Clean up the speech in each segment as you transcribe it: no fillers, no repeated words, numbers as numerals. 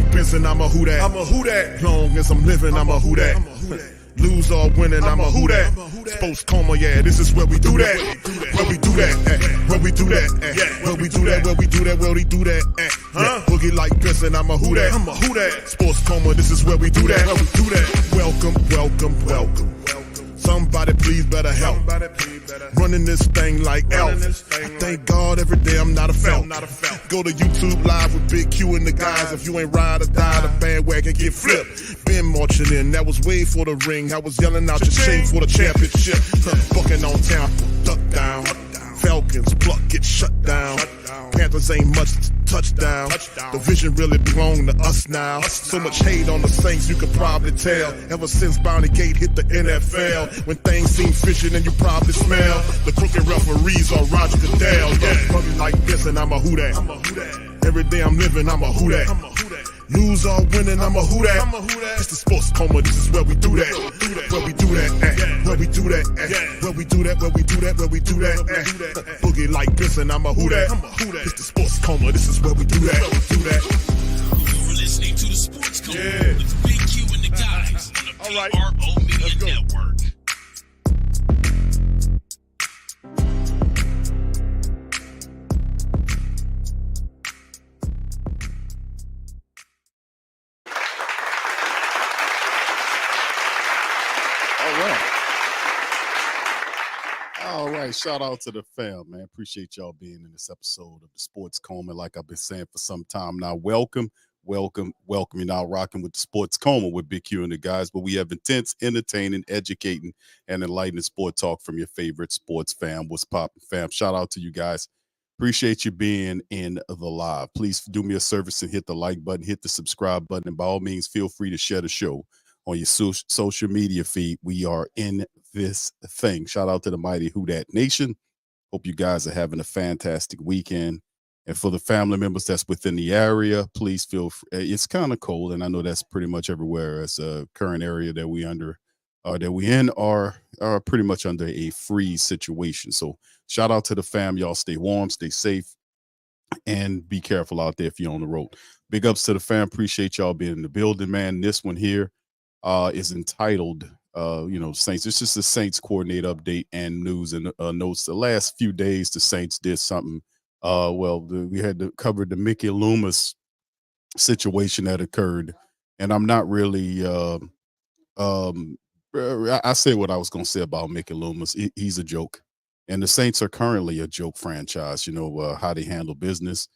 like Benson, I'm a who that. I'm a who that. Long as I'm living, I'm a who that. Lose or winning, I'm a who that. Sports Coma, yeah, this is where we do that. Where we do that, where we do that, where we do that, where we do that, where we do that, Boogie like Benson, I'm a who that. I'm a who that. Sports Coma, this is where we do that. Where we do that. Welcome, welcome, welcome. Somebody please better help. Running this thing like Elf. I thank God every day I'm not a felt. Go to YouTube Live with Big Q and the guys. If you ain't ride or die, the bandwagon get flipped. Been marching in, that was way for the ring. I was yelling out your shame for the championship. Bucking on town, duck down. Falcons, pluck, get shut down. Panthers ain't much touchdown. The vision really belong to us now. So much hate on the Saints, you could probably tell. Ever since Bounty Gate hit the NFL, when things seem fishy, then you probably smell the crooked referees or Roger Goodell. Yeah, probably like this, and I'm a who that. Every day I'm living, I'm a who that. Lose or winning, I'm a who that. It's the Sports Coma, this is where we do that. Where we do that, where we do that, where we do that, where we do that, where we do that, Boogie like this, and I'm a who that. It's the Sports Coma, this is where we do that. You're listening to the Sports Coma with Big Q and the guys on the PRO Media Network. All right, shout out to the fam, man. Appreciate y'all being in this episode of the Sports Coma. Like I've been saying for some time now, welcome. You're now rocking with the Sports Coma with Big Q and the guys, but we have intense, entertaining, educating, and enlightening sport talk from your favorite sports fam. What's poppin', fam? Shout out to you guys. Appreciate you being in the live. Please do me a service and hit the like button, hit the subscribe button, and by all means, feel free to share the show on your social media feed. We are in this thing. Shout out to the mighty Who Dat Nation. Hope you guys are having a fantastic weekend. And for the family members that's within the area, please feel free. It's kind of cold, and I know that's pretty much everywhere. As a current area that we in are pretty much under a freeze situation. So shout out to the fam. Y'all stay warm, stay safe, and be careful out there if you're on the road. Big ups to the fam. Appreciate y'all being in the building, man. This one here is entitled Saints. It's just the Saints coordinate update and news and notes. The last few days, the Saints did something. We had to cover the Mickey Loomis situation that occurred, and I'm not really. I say what I was going to say about Mickey Loomis. He's a joke, and the Saints are currently a joke franchise. You know how they handle business,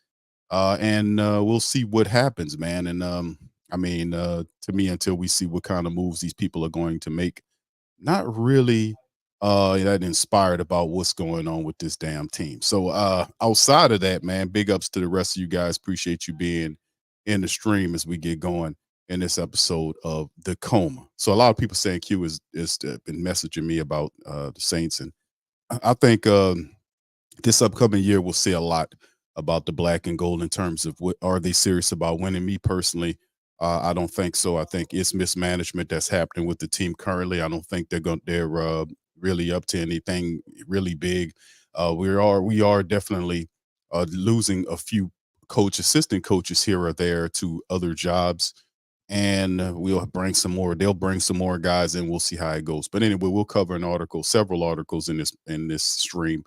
and we'll see what happens, man. And to me, until we see what kind of moves these people are going to make, not really that inspired about what's going on with this damn team. So outside of that, man, big ups to the rest of you guys. Appreciate you being in the stream as we get going in this episode of the Coma. So a lot of people saying Q is been messaging me about the Saints, and I think this upcoming year we'll see a lot about the black and gold in terms of what are they serious about winning. Me personally, I don't think so. I think it's mismanagement that's happening with the team currently. I don't think they're really up to anything really big. We are definitely losing a few assistant coaches here or there to other jobs, and we'll bring some more. They'll bring some more guys, and we'll see how it goes. But anyway, we'll cover several articles in this stream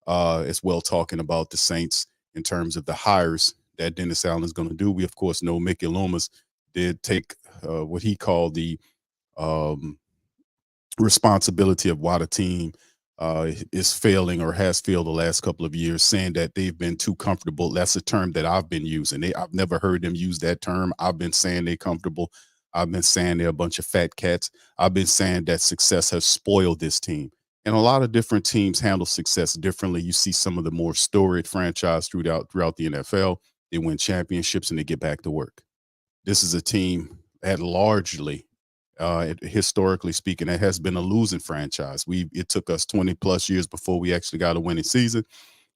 as well, talking about the Saints in terms of the hires that Dennis Allen is going to do. We of course know Mickey Loomis did take what he called the responsibility of why the team is failing or has failed the last couple of years, saying that they've been too comfortable. That's a term that I've been using. I've never heard them use that term. I've been saying they're comfortable. I've been saying they're a bunch of fat cats. I've been saying that success has spoiled this team. And a lot of different teams handle success differently. You see some of the more storied franchise throughout the NFL. They win championships and they get back to work. This is a team that largely, historically speaking, it has been a losing franchise. It took us 20 plus years before we actually got a winning season,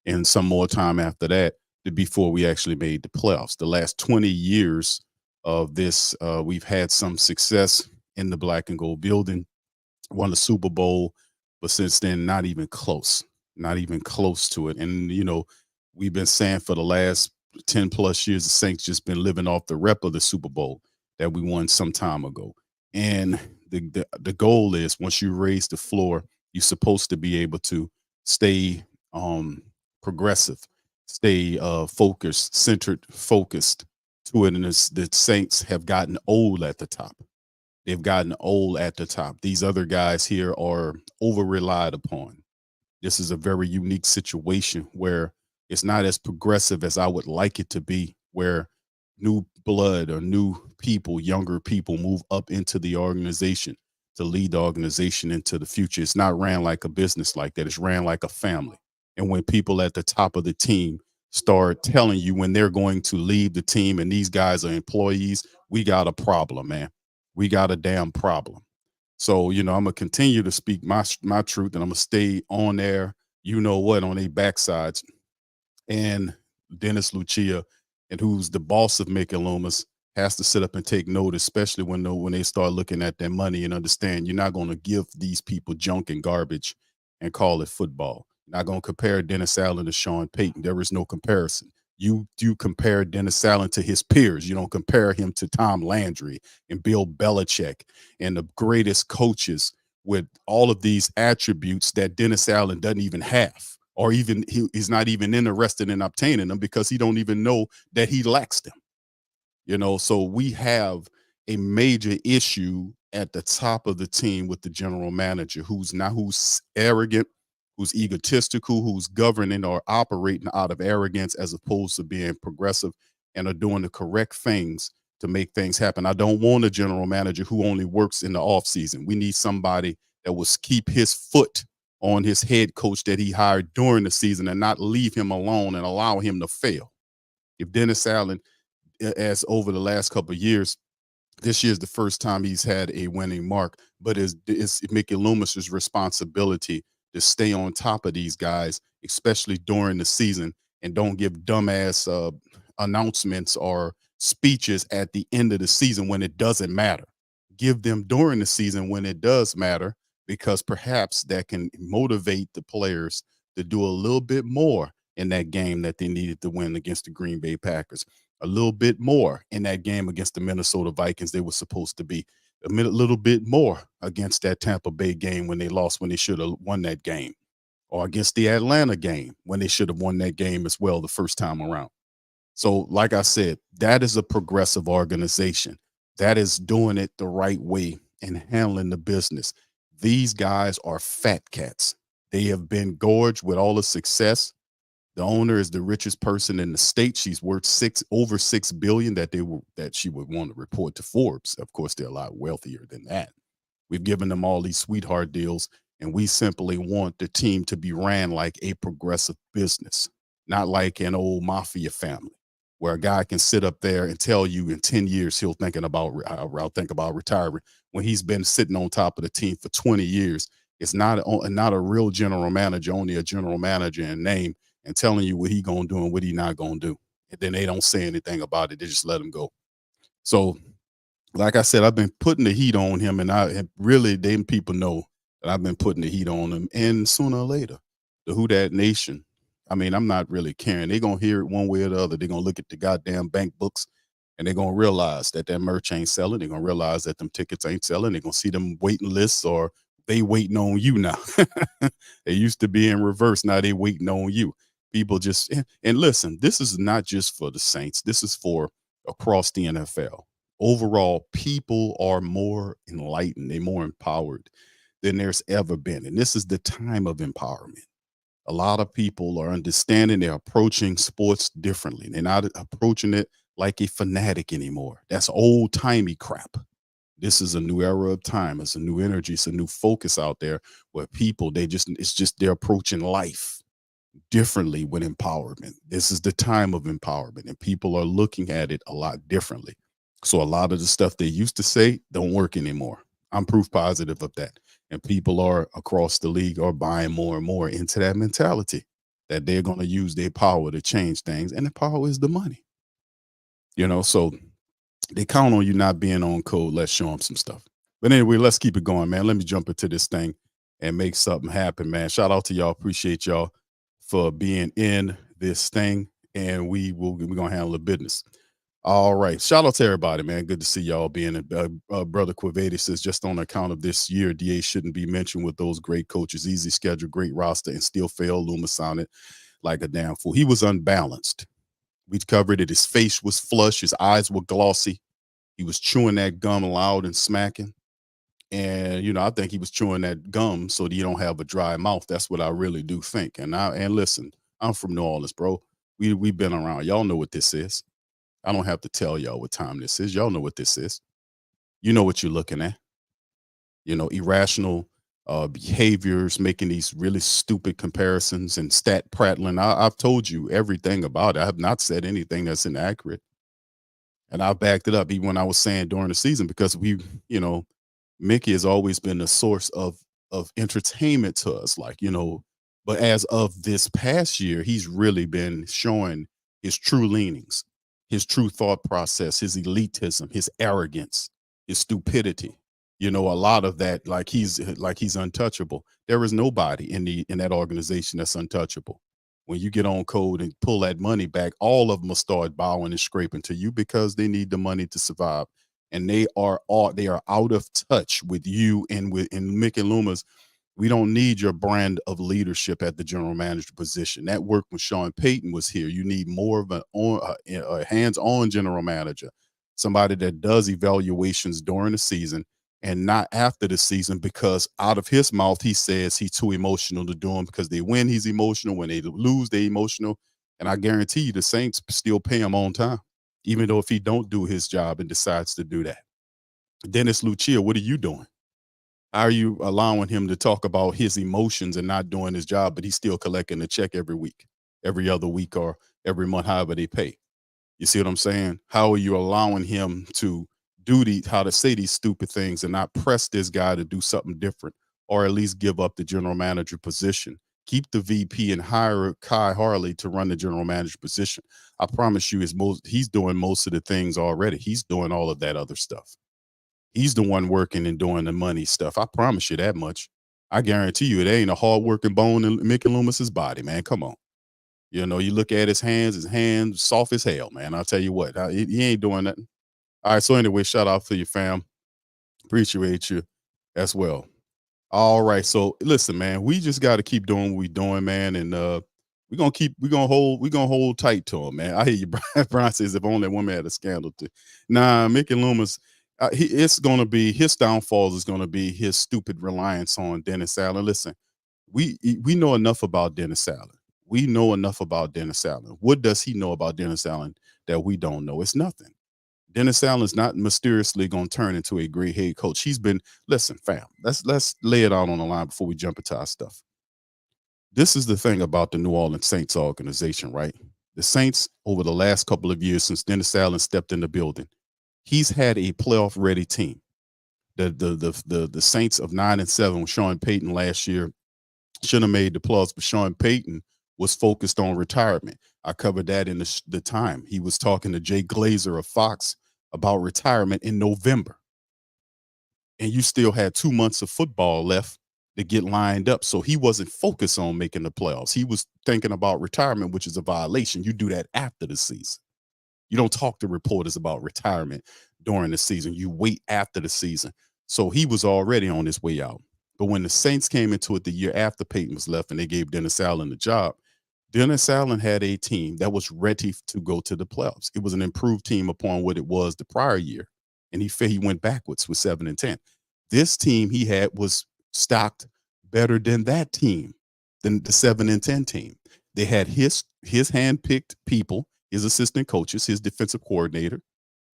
and some more time after that before we actually made the playoffs. The last 20 years of this, we've had some success in the black and gold building, won the Super Bowl, but since then, not even close to it. And, we've been saying for the last 10 plus years, the Saints just been living off the rep of the Super Bowl that we won some time ago. And the goal is, once you raise the floor, you're supposed to be able to stay progressive, stay focused, centered, focused to it. And the Saints have gotten old at the top. They've gotten old at the top. These other guys here are over relied upon. This is a very unique situation where it's not as progressive as I would like it to be, where new blood or new people, younger people move up into the organization to lead the organization into the future. It's not ran like a business like that. It's ran like a family. And when people at the top of the team start telling you when they're going to leave the team and these guys are employees, we got a problem, man. We got a damn problem. So, I'm going to continue to speak my truth, and I'm going to stay on there, on their backsides. And Dennis Lucia, and who's the boss of Mickey Loomis, has to sit up and take note, especially when they start looking at their money and understand you're not going to give these people junk and garbage and call it football. You're not going to compare Dennis Allen to Sean Payton. There is no comparison. You compare Dennis Allen to his peers. You don't compare him to Tom Landry and Bill Belichick and the greatest coaches with all of these attributes that Dennis Allen doesn't even have, or even he's not even interested in obtaining them because he don't even know that he lacks them. So we have a major issue at the top of the team with the general manager who's arrogant, who's egotistical, who's governing or operating out of arrogance as opposed to being progressive and are doing the correct things to make things happen. I don't want a general manager who only works in the off season. We need somebody that will keep his foot on his head coach that he hired during the season and not leave him alone and allow him to fail. If Dennis Allen, as over the last couple of years, this year's the first time he's had a winning mark, but it's Mickey Loomis's responsibility to stay on top of these guys, especially during the season, and don't give dumbass announcements or speeches at the end of the season when it doesn't matter. Give them during the season when it does matter, because perhaps that can motivate the players to do a little bit more in that game that they needed to win against the Green Bay Packers, a little bit more in that game against the Minnesota Vikings they were supposed to be, a little bit more against that Tampa Bay game when they lost, when they should have won that game, or against the Atlanta game when they should have won that game as well the first time around. So, like I said, that is a progressive organization. That is doing it the right way and handling the business. These guys are fat cats. They have been gorged with all the success. The owner is the richest person in the state. She's worth over $6 billion that she would want to report to Forbes. Of course, they're a lot wealthier than that. We've given them all these sweetheart deals, and we simply want the team to be ran like a progressive business, not like an old mafia family where a guy can sit up there and tell you in 10 years I'll think about retiring when he's been sitting on top of the team for 20 years. It's not a real general manager, only a general manager in name, and telling you what he gonna do and what he not gonna do. And then they don't say anything about it. They just let him go. So, like I said, I've been putting the heat on him, and them people know that I've been putting the heat on him. And sooner or later, the Who Dat Nation, I'm not really caring. They're gonna hear it one way or the other. They're gonna look at the goddamn bank books, and they're gonna realize that merch ain't selling. They're gonna realize that them tickets ain't selling. They're gonna see them waiting lists, or they waiting on you now. They used to be in reverse. Now they waiting on you. People just, and listen, this is not just for the Saints. This is for across the NFL. Overall, people are more enlightened. They're more empowered than there's ever been. And this is the time of empowerment. A lot of people are understanding, they're approaching sports differently. They're not approaching it like a fanatic anymore. That's old timey crap. This is a new era of time. It's a new energy. It's a new focus out there where people, they're approaching life differently with empowerment. This is the time of empowerment, and people are looking at it a lot differently. So a lot of the stuff they used to say don't work anymore. I'm proof positive of that. And people are across the league are buying more and more into that mentality that they're going to use their power to change things. And the power is the money. So they count on you not being on code. Let's show them some stuff. But anyway, let's keep it going, man. Let me jump into this thing and make something happen, man. Shout out to y'all. Appreciate y'all for being in this thing. and we're gonna handle the business. All right. Shout out to everybody, man. Good to see y'all being it. Brother Quavedi says just on account of this year, DA shouldn't be mentioned with those great coaches. Easy schedule, great roster, and still fail. Loomis sounded like a damn fool. He was unbalanced. We covered it. His face was flush. His eyes were glossy. He was chewing that gum loud and smacking. And I think he was chewing that gum so that you don't have a dry mouth. That's what I really do think. And listen, I'm from New Orleans, bro. We've been around. Y'all know what this is. I don't have to tell y'all what time this is. Y'all know what this is. You know what you're looking at. Irrational behaviors, making these really stupid comparisons and stat prattling. I've told you everything about it. I have not said anything that's inaccurate. And I backed it up even when I was saying during the season, because Mickey has always been a source of entertainment to us, but as of this past year, he's really been showing his true leanings, his true thought process, his elitism, his arrogance, his stupidity. A lot of that, like he's untouchable. There is nobody in that organization that's untouchable. When you get on code and pull that money back, all of them will start bowing and scraping to you because they need the money to survive. And they are out of touch with you and Mick and Loomis. We don't need your brand of leadership at the general manager position. That worked when Sean Payton was here. You need more of a hands-on general manager, somebody that does evaluations during the season and not after the season, because out of his mouth, he says he's too emotional to do them because they win, he's emotional. When they lose, they're emotional. And I guarantee you the Saints still pay him on time, even though if he don't do his job and decides to do that. Dennis Lucia, what are you doing? How are you allowing him to talk about his emotions and not doing his job, but he's still collecting a check every week, every other week, or every month, however they pay? You see what I'm saying? How are you allowing him to how to say these stupid things and not press this guy to do something different, or at least give up the general manager position? Keep the VP and hire Kai Harley to run the general manager position. I promise you, he's doing most of the things already. He's doing all of that other stuff. He's the one working and doing the money stuff. I promise you that much. I guarantee you it ain't a hard-working bone in Mick and Loomis's body, man. Come on. You look at his hands soft as hell, man. I'll tell you what, he ain't doing nothing. All right, so anyway, shout out to you, fam. Appreciate you as well. All right, so listen, man, we just got to keep doing what we're doing, man, and we're gonna hold tight to him, man. I hear you, Brian says if only one man had a scandal to. Nah, Mick and Loomis, it's gonna be his downfall is gonna be his stupid reliance on Dennis Allen. Listen, we know enough about Dennis Allen. We know enough about Dennis Allen. What does he know about Dennis Allen that we don't know? It's nothing. Dennis Allen's not mysteriously going to turn into a great head coach. Listen, fam, let's lay it out on the line before we jump into our stuff. This is the thing about the New Orleans Saints organization, right? The Saints, over the last couple of years since Dennis Allen stepped in the building, he's had a playoff-ready team. The Saints of 9-7 with Sean Payton last year should have made the playoffs, but Sean Payton was focused on retirement. I covered that in the time. He was talking to Jay Glazer of Fox about retirement in November. And you still had 2 months of football left to get lined up. So he wasn't focused on making the playoffs. He was thinking about retirement, which is a violation. You do that after the season. You don't talk to reporters about retirement during the season. You wait after the season. So he was already on his way out. But when the Saints came into it the year after Peyton was left and they gave Dennis Allen the job, Dennis Allen had a team that was ready to go to the playoffs. It was an improved team upon what it was the prior year. And he went backwards with 7-10. This team he had was stocked better than that team, than the 7-10 team. They had his hand-picked people, his assistant coaches, his defensive coordinator,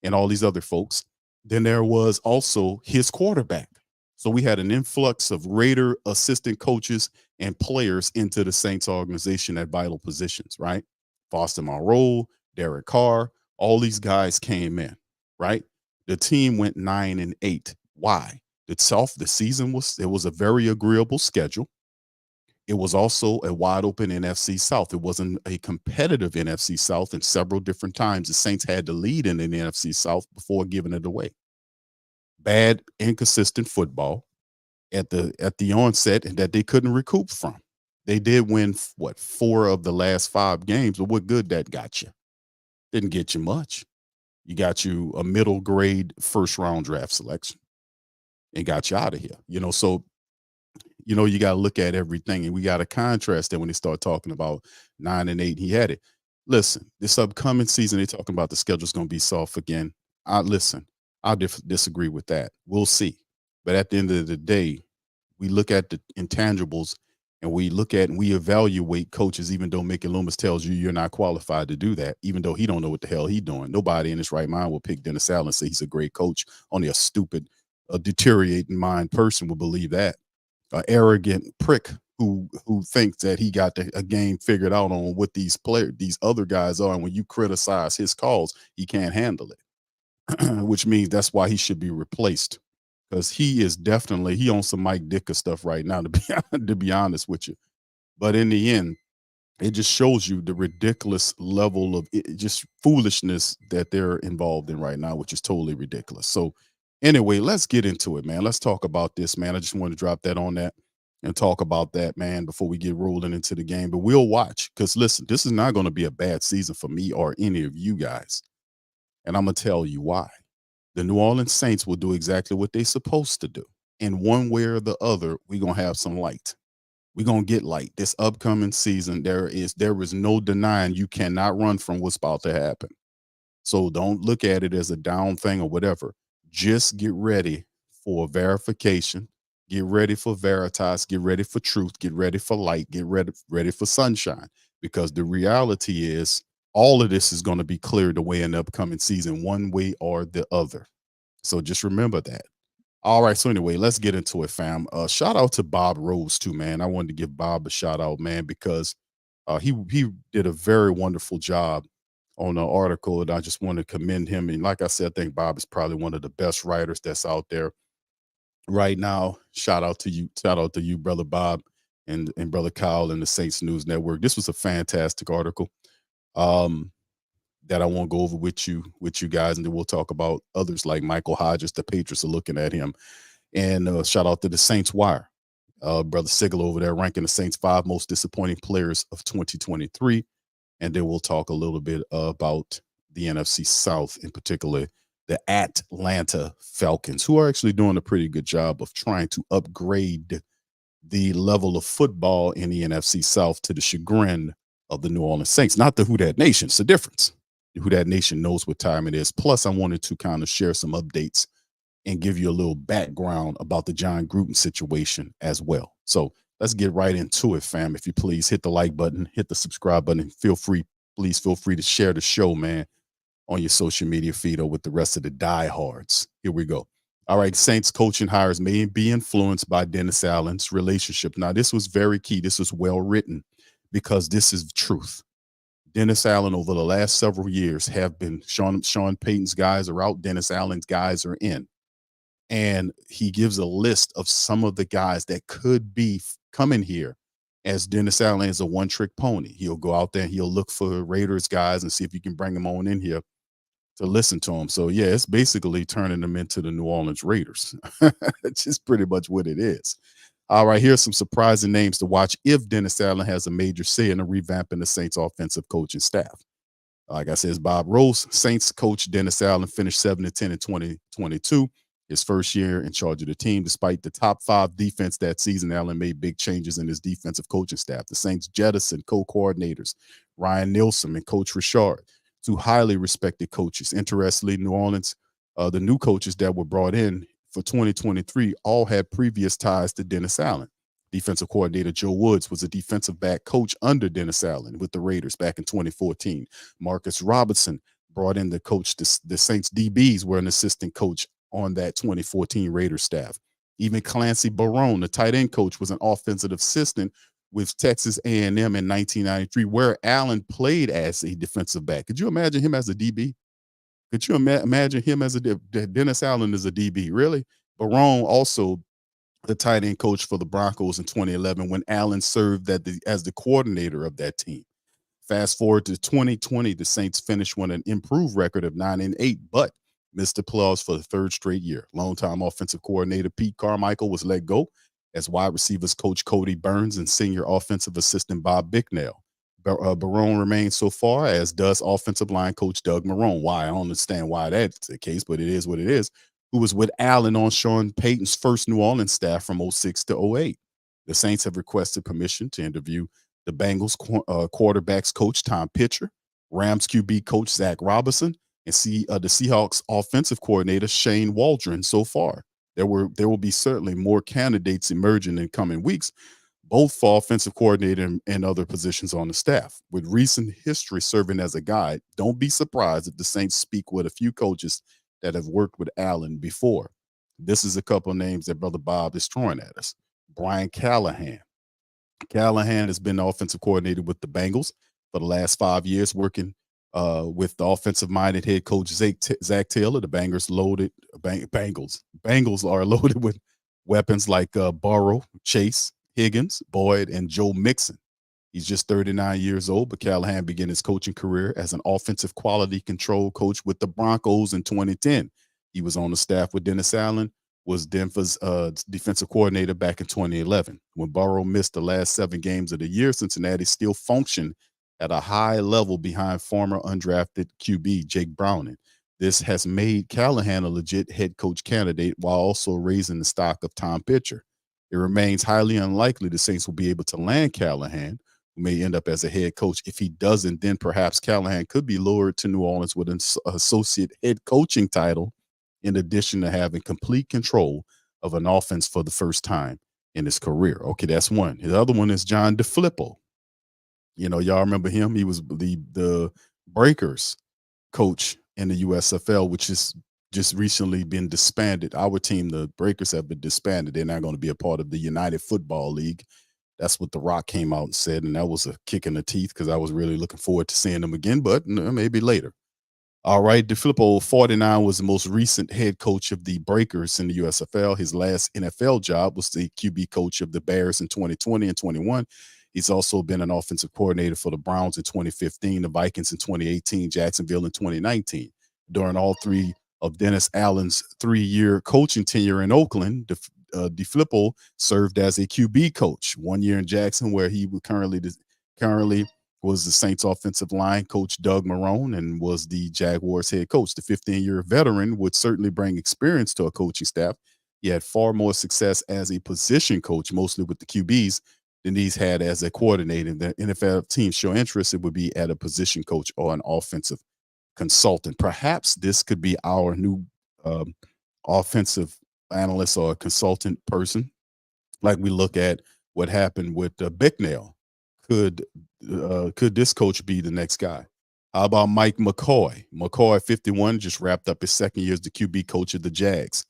and all these other folks. Then there was also his quarterback. So we had an influx of Raider assistant coaches and players into the Saints organization at vital positions, right? Foster Moreau, Derek Carr, all these guys came in, right? The team went 9-8. Why? The season was a very agreeable schedule. It was also a wide open NFC South. It wasn't a competitive NFC South, and several different times the Saints had to lead in the NFC South before giving it away. Bad, inconsistent football at the onset, and that they couldn't recoup from. They did win what 4 of the last 5 games, but what good that got you? Didn't get you much. You got you a middle grade first round draft selection and got you out of here. So you got to look at everything, and we got to contrast that when they start talking about 9-8. He had it. Listen, this upcoming season, they're talking about the schedule's going to be soft again. I disagree with that. We'll see. But at the end of the day, we look at the intangibles and we evaluate coaches, even though Mickey Loomis tells you you're not qualified to do that, even though he don't know what the hell he's doing. Nobody in his right mind will pick Dennis Allen and say he's a great coach. Only a stupid, deteriorating mind person will believe that. An arrogant prick who thinks that he got a game figured out on what these other guys are, and when you criticize his calls, he can't handle it, which means that's why he should be replaced, because he on some Mike Dicker stuff right now, to be honest with you. But in the end, it just shows you the ridiculous level of just foolishness that they're involved in right now, which is totally ridiculous. So anyway, let's get into it, man. Let's talk about this, man. I just want to drop that on that and talk about that, man, before we get rolling into the game. But we'll watch, because listen, this is not going to be a bad season for me or any of you guys. And I'm going to tell you why. The New Orleans Saints will do exactly what they're supposed to do. In one way or the other, we're going to have some light. We're going to get light. This upcoming season, there is no denying you cannot run from what's about to happen. So don't look at it as a down thing or whatever. Just get ready for verification. Get ready for Veritas. Get ready for truth. Get ready for light. Get ready for sunshine. Because the reality is, all of this is going to be cleared away in the upcoming season, one way or the other. So just remember that. All right. So anyway, let's get into it, fam. Shout out to Bob Rose too, man. I wanted to give Bob a shout out, man, because he did a very wonderful job on the article, and I just want to commend him. And like I said, I think Bob is probably one of the best writers that's out there right now. Shout out to you, brother Bob, and brother Kyle and the Saints News Network. This was a fantastic article that I want to go over with you guys, and then we'll talk about others like Michael Hodges. The Patriots are looking at him, and shout out to the Saints Wire, brother Sigel over there, ranking the Saints 5 most disappointing players of 2023. And then we'll talk a little bit about the NFC South, in particular, the Atlanta Falcons, who are actually doing a pretty good job of trying to upgrade the level of football in the NFC South to the chagrin of the New Orleans Saints. Not the Who Dat Nation. It's the difference. The Who Dat Nation knows what time it is. Plus, I wanted to kind of share some updates and give you a little background about the John Gruden situation as well. So let's get right into it, fam. If you please hit the like button, hit the subscribe button. Please feel free to share the show, man, on your social media feed or with the rest of the diehards. Here we go. All right. Saints coaching hires may be influenced by Dennis Allen's relationship. Now, this was very key. This was well written, because this is truth. Dennis Allen, over the last several years, have been Sean Payton's guys are out. Dennis Allen's guys are in. And he gives a list of some of the guys that could be coming here, as Dennis Allen is a one-trick pony. He'll go out there and he'll look for Raiders guys and see if you can bring them on in here to listen to him. So, yeah, it's basically turning them into the New Orleans Raiders. It's just pretty much what it is. All right, here's some surprising names to watch if Dennis Allen has a major say in the revamping the Saints offensive coaching staff. Like I said, Bob Rose, Saints coach Dennis Allen finished 7-10 in 2022. His first year in charge of the team. Despite the top 5 defense that season, Allen made big changes in his defensive coaching staff. The Saints jettisoned co-coordinators Ryan Nielsen and Coach Richard, 2 highly respected coaches. Interestingly, New Orleans, the new coaches that were brought in for 2023 all had previous ties to Dennis Allen. Defensive coordinator Joe Woods was a defensive back coach under Dennis Allen with the Raiders back in 2014. Marcus Robinson brought in the coach. The Saints DBs were an assistant coach on that 2014 Raiders staff. Even Clancy Barone, the tight end coach, was an offensive assistant with Texas A&M in 1993, where Allen played as a defensive back. Could you imagine him as a DB? Could you imagine him as Dennis Allen as a DB? Really? Barone also the tight end coach for the Broncos in 2011 when Allen served as the coordinator of that team. Fast forward to 2020, the Saints finished with an improved record of 9-8, but missed the playoffs for the 3rd straight year. Longtime offensive coordinator Pete Carmichael was let go, as wide receivers coach Cody Burns and senior offensive assistant Bob Bicknell. Barone remains so far, as does offensive line coach Doug Marrone. Why? I don't understand why that's the case, but it is what it is. Who was with Allen on Sean Payton's first New Orleans staff from '06 to '08. The Saints have requested permission to interview the Bengals quarterbacks coach Tom Pitcher, Rams QB coach Zach Robinson, and the Seahawks offensive coordinator Shane Waldron so far. There will be certainly more candidates emerging in coming weeks, both for offensive coordinator and other positions on the staff. With recent history serving as a guide, don't be surprised if the Saints speak with a few coaches that have worked with Allen before. This is a couple of names that Brother Bob is throwing at us. Brian Callahan. Callahan has been the offensive coordinator with the Bengals for the last 5 years, working with the offensive-minded head coach Zach Taylor. The Bengals are loaded with weapons like Burrow, Chase, Higgins, Boyd, and Joe Mixon. He's just 39 years old, but Callahan began his coaching career as an offensive quality control coach with the Broncos in 2010. He was on the staff with Dennis Allen, was Denver's defensive coordinator back in 2011. When Burrow missed the last 7 games of the year, Cincinnati still functioned at a high level behind former undrafted QB Jake Browning. This has made Callahan a legit head coach candidate while also raising the stock of Tom Pitcher. It remains highly unlikely the Saints will be able to land Callahan, who may end up as a head coach. If he doesn't, then perhaps Callahan could be lured to New Orleans with an associate head coaching title, in addition to having complete control of an offense for the first time in his career. Okay, that's one. The other one is John DeFilippo. You know, y'all remember him? He was the Breakers coach in the USFL, which is just recently been disbanded. Our team, the Breakers, have been disbanded. They're not going to be a part of the United Football League. That's what The Rock came out and said, and that was a kick in the teeth because I was really looking forward to seeing them again, but maybe later. All right, DeFilippo, 49, was the most recent head coach of the Breakers in the USFL. His last NFL job was the QB coach of the Bears in 2020 and 21. He's also been an offensive coordinator for the Browns in 2015, the Vikings in 2018, Jacksonville in 2019. During all 3 of Dennis Allen's 3-year coaching tenure in Oakland, DeFilippo served as a QB coach 1 year in Jackson, where he currently was the Saints offensive line coach Doug Marrone and was the Jaguars head coach. The 15-year veteran would certainly bring experience to a coaching staff. He had far more success as a position coach, mostly with the QBs, than he's had as a coordinator. The NFL teams show interest, it would be at a position coach or an offensive consultant. Perhaps this could be our new offensive analyst or a consultant person. Like we look at what happened with Bicknell. Could this coach be the next guy? How about Mike McCoy? McCoy, 51, just wrapped up his 2nd year as the QB coach of the Jags.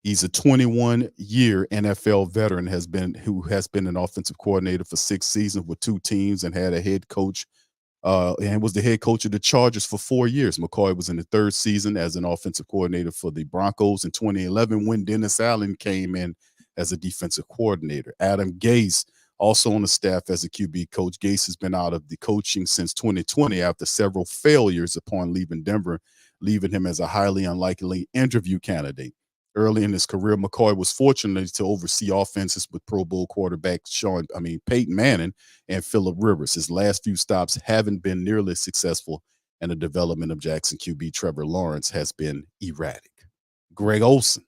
He's a 21-year NFL veteran who has been an offensive coordinator for 6 seasons with 2 teams and had a head coach and was the head coach of the Chargers for 4 years. McCoy was in the 3rd season as an offensive coordinator for the Broncos in 2011 when Dennis Allen came in as a defensive coordinator. Adam Gase, also on the staff as a QB coach. Gase has been out of the coaching since 2020 after several failures upon leaving Denver, leaving him as a highly unlikely interview candidate. Early in his career, McCoy was fortunate to oversee offenses with Pro Bowl quarterbacks Peyton Manning and Phillip Rivers. His last few stops haven't been nearly as successful, and the development of Jackson QB Trevor Lawrence has been erratic. Greg Olsen,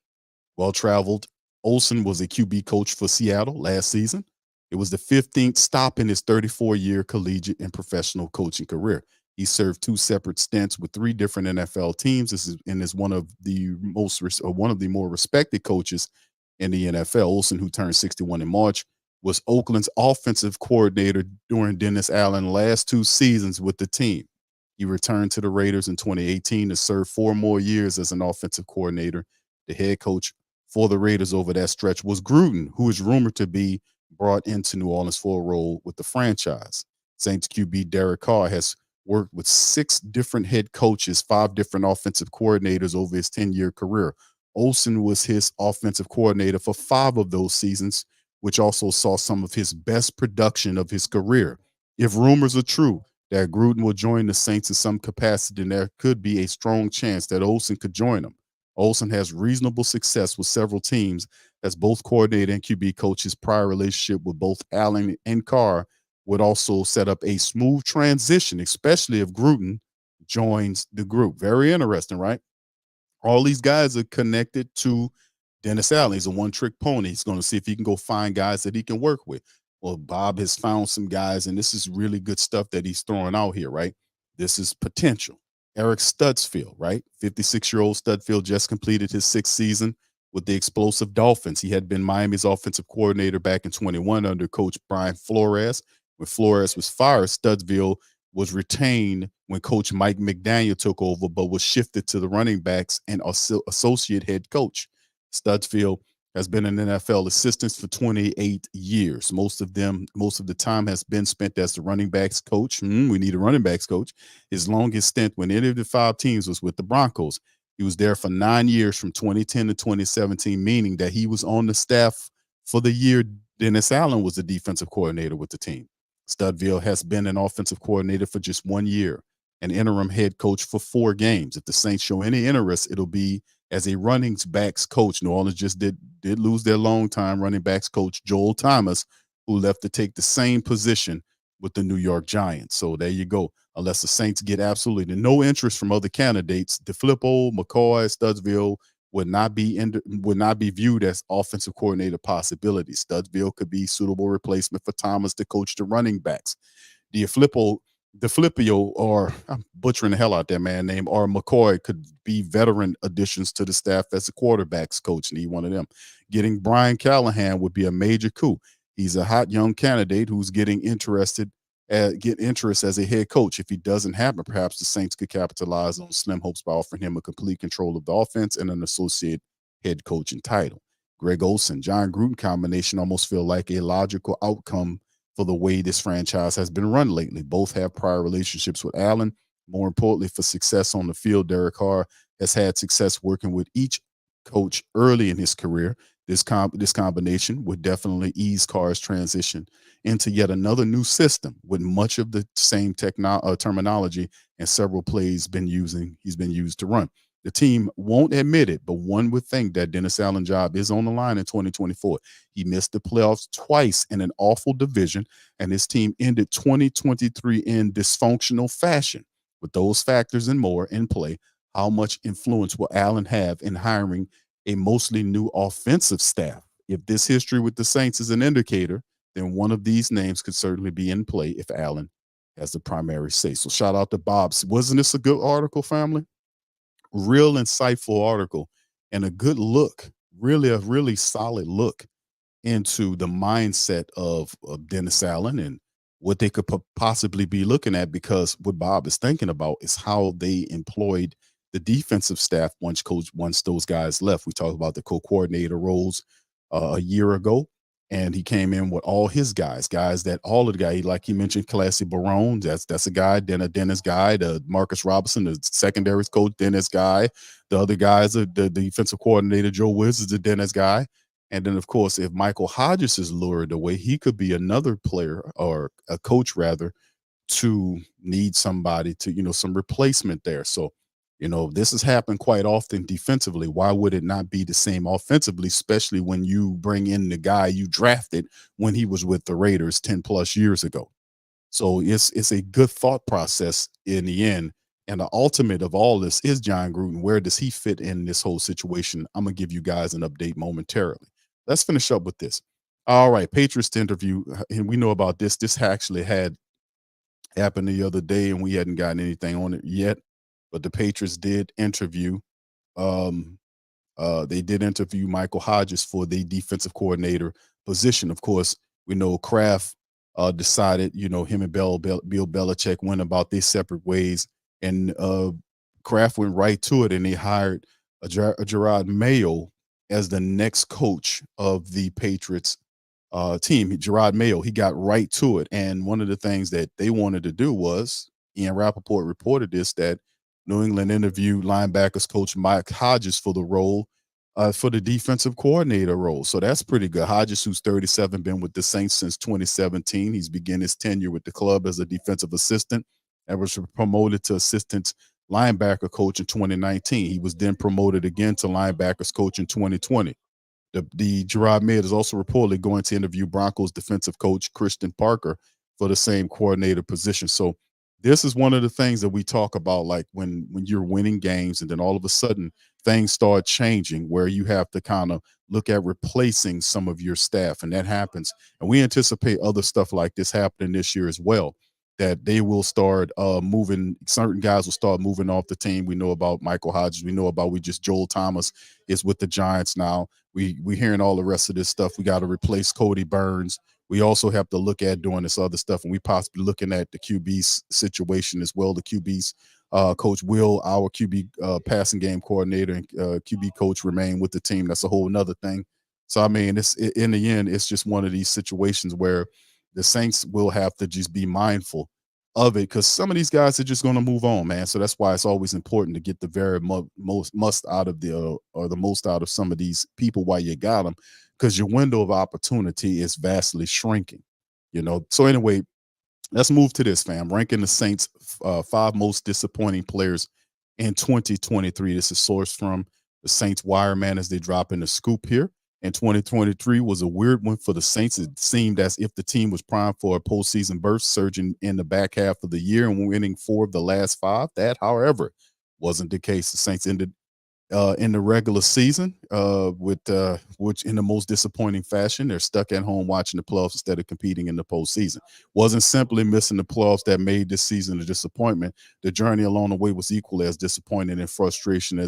well-traveled. Olsen was a QB coach for Seattle last season. It was the 15th stop in his 34-year collegiate and professional coaching career. He served 2 separate stints with 3 different NFL teams. This is one of the more respected coaches in the NFL. Olsen, who turned 61 in March, was Oakland's offensive coordinator during Dennis Allen's last 2 seasons with the team. He returned to the Raiders in 2018 to serve 4 more years as an offensive coordinator. The head coach for the Raiders over that stretch was Gruden, who is rumored to be brought into New Orleans for a role with the franchise. Saints QB Derek Carr has worked with 6 different head coaches, 5 different offensive coordinators over his 10-year career. Olsen was his offensive coordinator for 5 of those seasons, which also saw some of his best production of his career. If rumors are true that Gruden will join the Saints in some capacity, then there could be a strong chance that Olsen could join them. Olsen has reasonable success with several teams as both coordinator and QB coach. His prior relationship with both Allen and Carr would also set up a smooth transition, especially if Gruden joins the group. Very interesting, right? All these guys are connected to Dennis Allen. He's a one-trick pony. He's going to see if he can go find guys that he can work with. Well, Bob has found some guys, and this is really good stuff that he's throwing out here, right? This is potential. Eric Studsfield, right? 56-year-old Studfield just completed his 6th season with the explosive Dolphins. He had been Miami's offensive coordinator back in 21 under Coach Brian Flores. When Flores was fired, Studfield was retained when Coach Mike McDaniel took over, but was shifted to the running backs and associate head coach. Studfield has been an NFL assistant for 28 years. Most of the time has been spent as the running backs coach. We need a running backs coach. His longest stint when any of the 5 teams was with the Broncos. He was there for 9 years from 2010 to 2017, meaning that he was on the staff for the year Dennis Allen was the defensive coordinator with the team. Studfield has been an offensive coordinator for just 1 year, an interim head coach for 4 games. If the Saints show any interest, it'll be as a running backs coach. New Orleans just did lose their longtime running backs coach, Joel Thomas, who left to take the same position with the New York Giants. So there you go. Unless the Saints get absolutely no interest from other candidates, DeFilippo, McCoy, Studfield would not be viewed as offensive coordinator possibilities. Studfield could be suitable replacement for Thomas to coach the running backs. DeFilippo, or I'm butchering the hell out that man name, or McCoy could be veteran additions to the staff as a quarterbacks coach. Need one of them. Getting Brian Callahan would be a major coup. He's a hot young candidate who's getting interest as a head coach. If he doesn't happen, perhaps the Saints could capitalize on slim hopes by offering him a complete control of the offense and an associate head coaching title. Greg Olsen, John Gruden combination almost feel like a logical outcome for the way this franchise has been run lately. Both have prior relationships with Allen. More importantly, for success on the field, Derek Carr has had success working with each coach early in his career. This combination would definitely ease Carr's transition into yet another new system with much of the same terminology and several plays he's been used to run. The team won't admit it, but one would think that Dennis Allen's job is on the line in 2024. He missed the playoffs twice in an awful division, and his team ended 2023 in dysfunctional fashion. With those factors and more in play, how much influence will Allen have in hiring a mostly new offensive staff? If this history with the Saints is an indicator, then one of these names could certainly be in play if Allen has the primary say. So shout out to Bob. Wasn't this a good article, family? Real insightful article and a good look, a really solid look into the mindset of Dennis Allen and what they could possibly be looking at, because what Bob is thinking about is how they employed the defensive staff once those guys left. We talked about the co-coordinator roles a year ago, and he came in with all his guys that all of the guys, like he mentioned, Classy Barone, that's a guy, then a Dennis guy, the Marcus Robinson, the secondaries coach, Dennis guy. The other guys, the defensive coordinator, Joe Wiz, is the Dennis guy. And then, of course, if Michael Hodges is lured away, he could be another player, or a coach rather, to need somebody to, some replacement there. So, this has happened quite often defensively. Why would it not be the same offensively, especially when you bring in the guy you drafted when he was with the Raiders 10 plus years ago? So it's a good thought process in the end. And the ultimate of all this is John Gruden. Where does he fit in this whole situation? I'm going to give you guys an update momentarily. Let's finish up with this. All right, Patriots interview, and we know about this. This actually had happened the other day, and we hadn't gotten anything on it yet. But the Patriots did interview. They did interview Michael Hodges for the defensive coordinator position. Of course, we know Kraft decided, him and Bill Belichick went about their separate ways, and Kraft went right to it, and they hired Gerard Mayo as the next coach of the Patriots team. Gerard Mayo, he got right to it, and one of the things that they wanted to do was, Ian Rappaport reported this, that New England interviewed linebackers coach Mike Hodges for the role, for the defensive coordinator role. So that's pretty good. Hodges, who's 37, been with the Saints since 2017. He's began his tenure with the club as a defensive assistant and was promoted to assistant linebacker coach in 2019. He was then promoted again to linebackers coach in 2020. The Gerard Mayer is also reportedly going to interview Broncos defensive coach Christian Parker for the same coordinator position. So this is one of the things that we talk about, like when you're winning games and then all of a sudden things start changing where you have to kind of look at replacing some of your staff, and that happens. And we anticipate other stuff like this happening this year as well. That they will start moving, certain guys will start moving off the team. We know about Michael Hodges. We know about Joel Thomas is with the Giants now. We hearing all the rest of this stuff. We got to replace Cody Burns. We also have to look at doing this other stuff, and we possibly looking at the QB situation as well. The QB's coach will, our QB passing game coordinator and QB coach remain with the team. That's a whole nother thing. So I mean, in the end, it's just one of these situations where the Saints will have to just be mindful of it, because some of these guys are just going to move on, man. So that's why it's always important to get the very most out of the most out of some of these people while you got them, because your window of opportunity is vastly shrinking, So anyway, let's move to this, fam. Ranking the Saints 5 most disappointing players in 2023. This is sourced from the Saints Wire, man, as they drop in the scoop here. And 2023 was a weird one for the Saints. It seemed as if the team was primed for a postseason burst, surging in the back half of the year and winning 4 of the last 5. That, however, wasn't the case. The Saints ended in the regular season which in the most disappointing fashion. They're stuck at home watching the playoffs instead of competing in the postseason. Wasn't simply missing the playoffs that made this season a disappointment. The journey along the way was equally as disappointing and frustration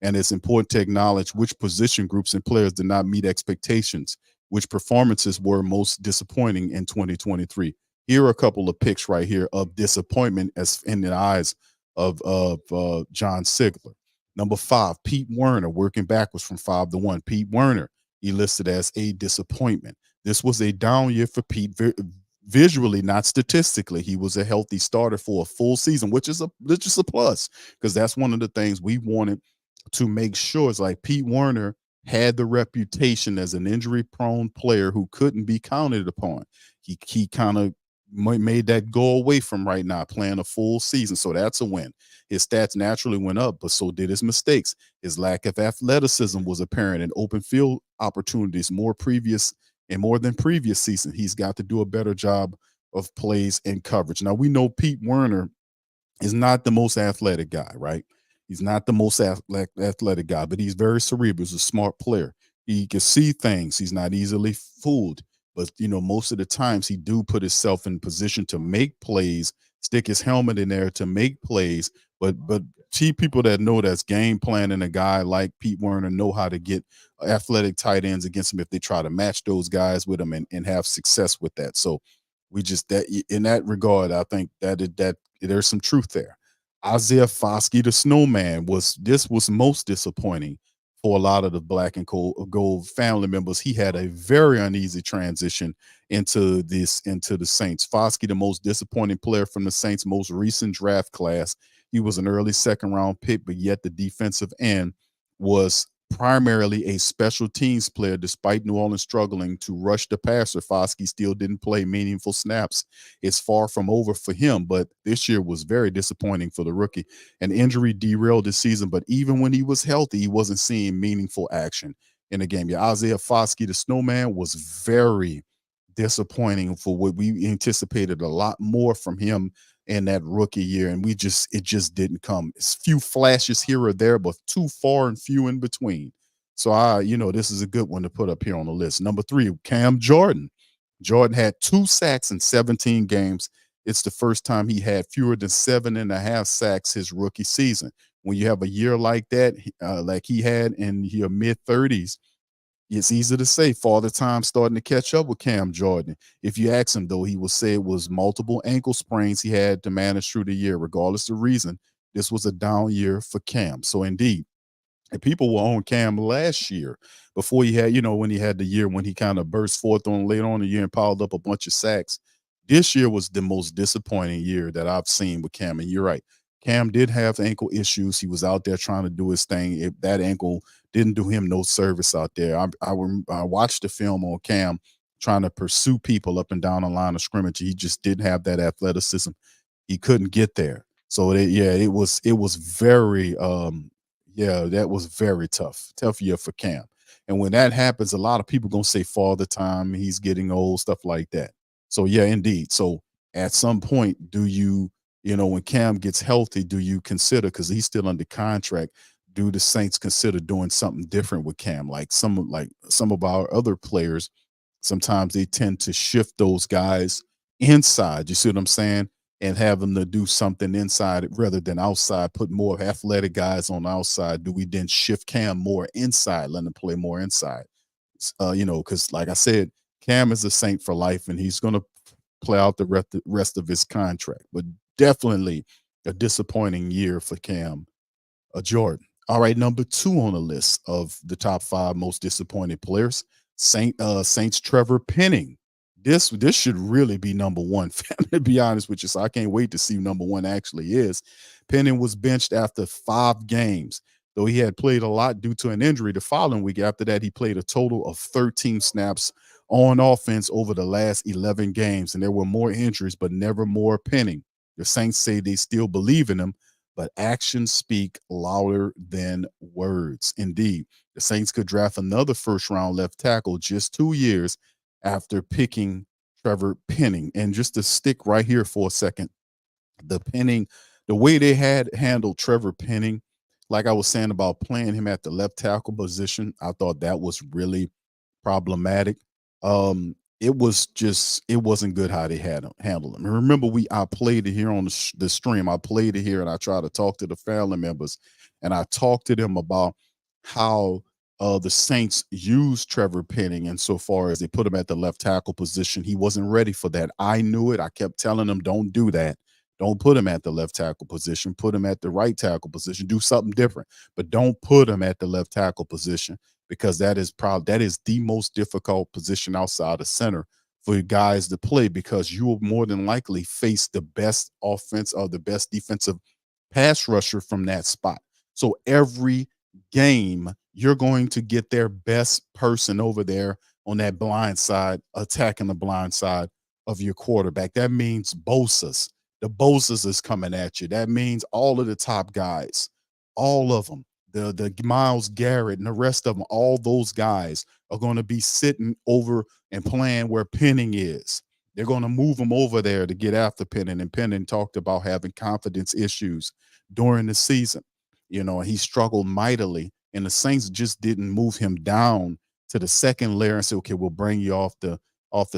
and it's important to acknowledge which position groups and players did not meet expectations, which performances were most disappointing in 2023. Here are a couple of picks right here of disappointment as in the eyes of John Sigler. Number 5, Pete Werner, working backwards from 5 to 1. Pete Werner, he listed as a disappointment. This was a down year for Pete, visually, not statistically. He was a healthy starter for a full season, which is a plus, because that's one of the things we wanted to make sure. It's like Pete Werner had the reputation as an injury-prone player who couldn't be counted upon. He kind of made that go away from right now, playing a full season. So that's a win. His stats naturally went up, but so did his mistakes. His lack of athleticism was apparent in open field opportunities more than previous season. He's got to do a better job of plays and coverage. Now, we know Pete Werner is not the most athletic guy, right? He's not the most athletic guy, but he's very cerebral. He's a smart player. He can see things. He's not easily fooled. But, most of the times he do put himself in position to make plays, stick his helmet in there to make plays. But people that know that's game planning, a guy like Pete Werner know how to get athletic tight ends against him if they try to match those guys with him and have success with that. So we just, that in that regard, I think that there's some truth there. Isaiah Foskey, the snowman, was most disappointing for a lot of the black and gold family members. He had a very uneasy transition into the Saints. Foskey, the most disappointing player from the Saints' most recent draft class. He was an early second-round pick, but yet the defensive end was primarily a special teams player. Despite New Orleans struggling to rush the passer, Foskey still didn't play meaningful snaps. It's far from over for him, but this year was very disappointing for the rookie. An injury derailed the season, but even when he was healthy, he wasn't seeing meaningful action in the game. Yeah, Isaiah Foskey, the snowman, was very disappointing for what we anticipated a lot more from him in that rookie year, and it just didn't come. It's few flashes here or there, but too far and few in between. So this is a good one to put up here on the list. Number 3, Cam Jordan. Jordan had 2 sacks in 17 games. It's the first time he had fewer than 7.5 sacks his rookie season. When you have a year like that, like he had in your mid-30s, it's easy to say Father Time starting to catch up with Cam Jordan. If you ask him, though, he will say it was multiple ankle sprains he had to manage through the year. Regardless of reason, this was a down year for Cam. So indeed, and people were on Cam last year before he had, when he had the year when he kind of burst forth on later on in the year and piled up a bunch of sacks. This year was the most disappointing year that I've seen with Cam. And you're right. Cam did have ankle issues. He was out there trying to do his thing. That ankle didn't do him no service out there. I watched the film on Cam trying to pursue people up and down the line of scrimmage. He just didn't have that athleticism. He couldn't get there. So it was very that was very tough year for Cam. And when that happens, a lot of people gonna say father time, he's getting old, stuff like that. So yeah, indeed. So at some point, do you, when Cam gets healthy, do you consider, because he's still under contract, do the Saints consider doing something different with Cam? Like some of our other players, sometimes they tend to shift those guys inside. You see what I'm saying? And have them to do something inside rather than outside, put more athletic guys on the outside. Do we then shift Cam more inside, let him play more inside? Because like I said, Cam is a Saint for life, and he's going to play out the rest of his contract. But definitely a disappointing year for Cam Jordan. All right, number 2 on the list of the top 5 most disappointed players, Saints Trevor Penning. This should really be number 1, to be honest with you. So I can't wait to see who number 1 actually is. Penning was benched after 5 games, though he had played a lot due to an injury the following week. After that, he played a total of 13 snaps on offense over the last 11 games, and there were more injuries, but never more Penning. The Saints say they still believe in him, but actions speak louder than words. Indeed, the Saints could draft another first-round left tackle just 2 years after picking Trevor Penning. And just to stick right here for a second, the way they had handled Trevor Penning, like I was saying about playing him at the left tackle position, I thought that was really problematic. It wasn't good how they had him handle him. And remember, I played it here on the stream. I played it here, and I tried to talk to the family members, and I talked to them about how the Saints used Trevor Penning insofar as they put him at the left tackle position. He wasn't ready for that. I knew it. I kept telling him, don't do that. Don't put him at the left tackle position. Put him at the right tackle position. Do something different, but don't put him at the left tackle position, because that is the most difficult position outside of center for guys to play, because you will more than likely face the best offense or the best defensive pass rusher from that spot. So every game, you're going to get their best person over there on that blind side, attacking the blind side of your quarterback. That means Bosa's. The Bosa's is coming at you. That means all of the top guys, all of them, the Myles Garrett and the rest of them, all those guys are going to be sitting over and playing where Penning is. They're going to move him over there to get after Penning. And Penning talked about having confidence issues during the season. He struggled mightily, and the Saints just didn't move him down to the second layer and say, okay, we'll bring you off the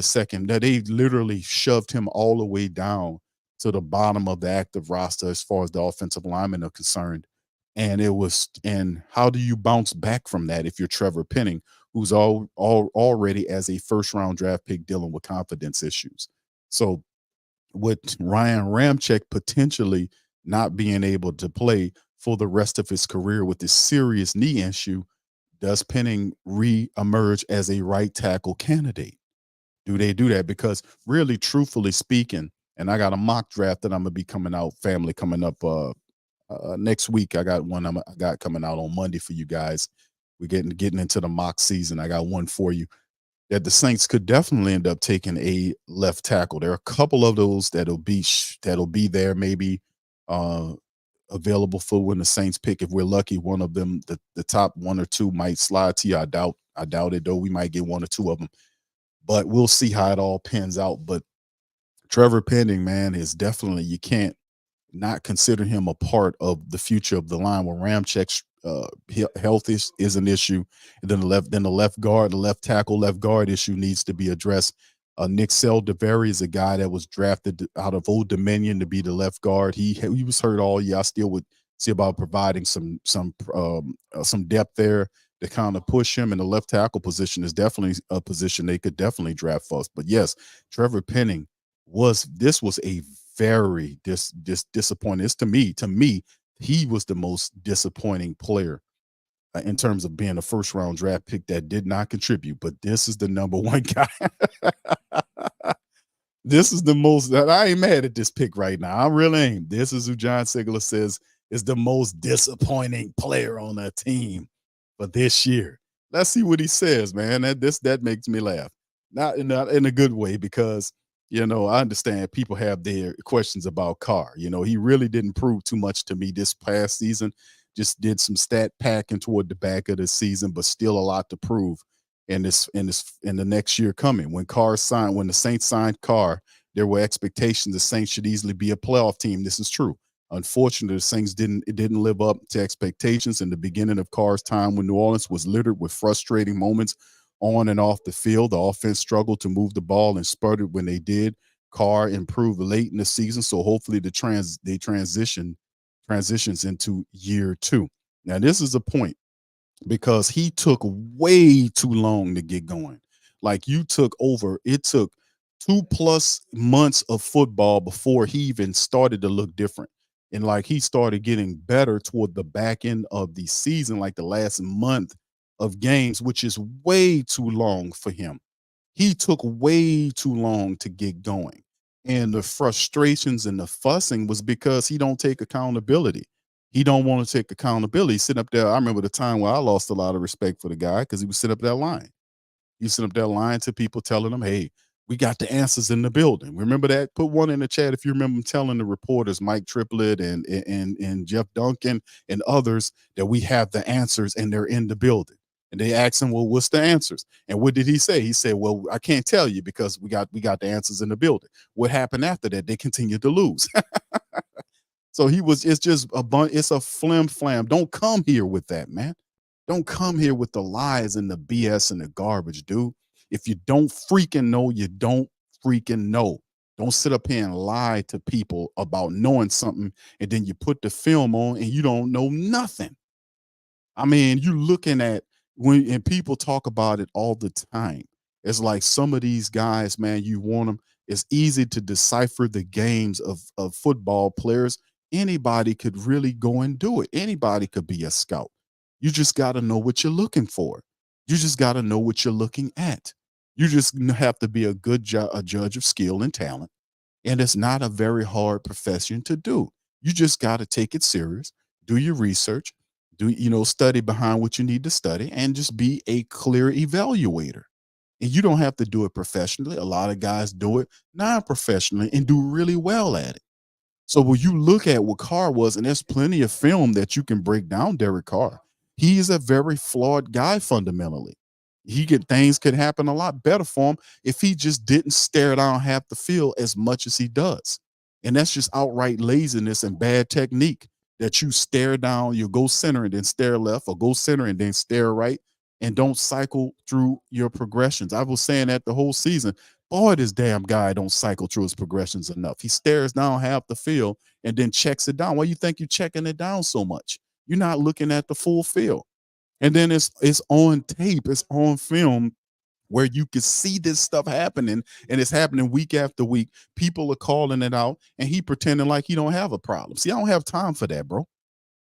second. Now, they literally shoved him all the way down to the bottom of the active roster as far as the offensive linemen are concerned. And how do you bounce back from that if you're Trevor Penning, who's already as a first-round draft pick dealing with confidence issues? So with Ryan Ramczyk potentially not being able to play for the rest of his career with this serious knee issue, does Penning re-emerge as a right tackle candidate? Do they do that? Because really, truthfully speaking, and I got a mock draft that I'm gonna be coming up next week. I got one I got coming out on Monday for you guys. We're getting into the mock season. I got one for you that the Saints could definitely end up taking a left tackle. There are a couple of those that'll be there, maybe available for when the Saints pick. If we're lucky, one of them, the top 1 or 2 might slide to you. I doubt it, though. We might get 1 or 2 of them, but we'll see how it all pans out. But Trevor Penning, man, is definitely, you can't not consider him a part of the future of the line. Where Ramczyk's health is an issue, and then the left guard, the left tackle, left guard issue needs to be addressed. Nick Saldiveri is a guy that was drafted out of Old Dominion to be the left guard. He was hurt all year. I still would see about providing some depth there to kind of push him. And the left tackle position is definitely a position they could definitely draft for us. But yes, Trevor Penning was a very disappointing. It's to me, he was the most disappointing player in terms of being a first round draft pick that did not contribute. But this is the number 1 guy. This is the most that I ain't mad at this pick right now. I really ain't. This is who John Sigler says is the most disappointing player on that team for this year. Let's see what he says, man. That makes me laugh. Not in a good way, because I understand people have their questions about Carr. He really didn't prove too much to me this past season. Just did some stat packing toward the back of the season, but still a lot to prove in the next year coming. When the Saints signed Carr, there were expectations the Saints should easily be a playoff team. This is true. Unfortunately, the Saints didn't live up to expectations. In the beginning of Carr's time with New Orleans was littered with frustrating moments on and off the field. The offense struggled to move the ball and spurted when they did. Carr improved late in the season, so hopefully transitions into year two. Now, this is a point because he took way too long to get going. Like it took 2+ months of football before he even started to look different. And like he started getting better toward the back end of the season, like the last month of games, which is way too long for him. He took way too long to get going. And the frustrations and the fussing was because he don't take accountability. He don't want to take accountability. He's sitting up there. I remember the time where I lost a lot of respect for the guy because he was sitting up there lying. He was sitting up there lying to people, telling them, hey, we got the answers in the building. Remember that? Put one in the chat if you remember him telling the reporters, Mike Triplett and Jeff Duncan and others, that we have the answers and they're in the building. And they asked him, well, what's the answers? And what did he say? He said, well, I can't tell you because we got the answers in the building. What happened after that? They continued to lose. So it's just it's a flim flam. Don't come here with that, man. Don't come here with the lies and the BS and the garbage, dude. If you don't freaking know, you don't freaking know. Don't sit up here and lie to people about knowing something and then you put the film on and you don't know nothing. I mean, you looking at and people talk about it all the time. It's like some of these guys, man, you want them. It's easy to decipher the games of football players. Anybody could really go and do it. Anybody could be a scout. You just got to know what you're looking for. You just got to know what you're looking at. You just have to be a judge of skill and talent. And it's not a very hard profession to do. You just got to take it serious, do your research, study behind what you need to study, and just be a clear evaluator. And you don't have to do it professionally. A lot of guys do it non-professionally and do really well at it. So when you look at what Carr was, and there's plenty of film that you can break down Derek Carr, he is a very flawed guy fundamentally. Things could happen a lot better for him if he just didn't stare down half the field as much as he does. And that's just outright laziness and bad technique that you stare down, you go center and then stare left, or go center and then stare right, and don't cycle through your progressions. I was saying that the whole season. Boy, this damn guy don't cycle through his progressions enough. He stares down half the field and then checks it down. Why you think you're checking it down so much? You're not looking at the full field. And then it's on tape, it's on film where you can see this stuff happening, and it's happening week after week. People are calling it out, and he pretending like he don't have a problem. See, I don't have time for that, bro.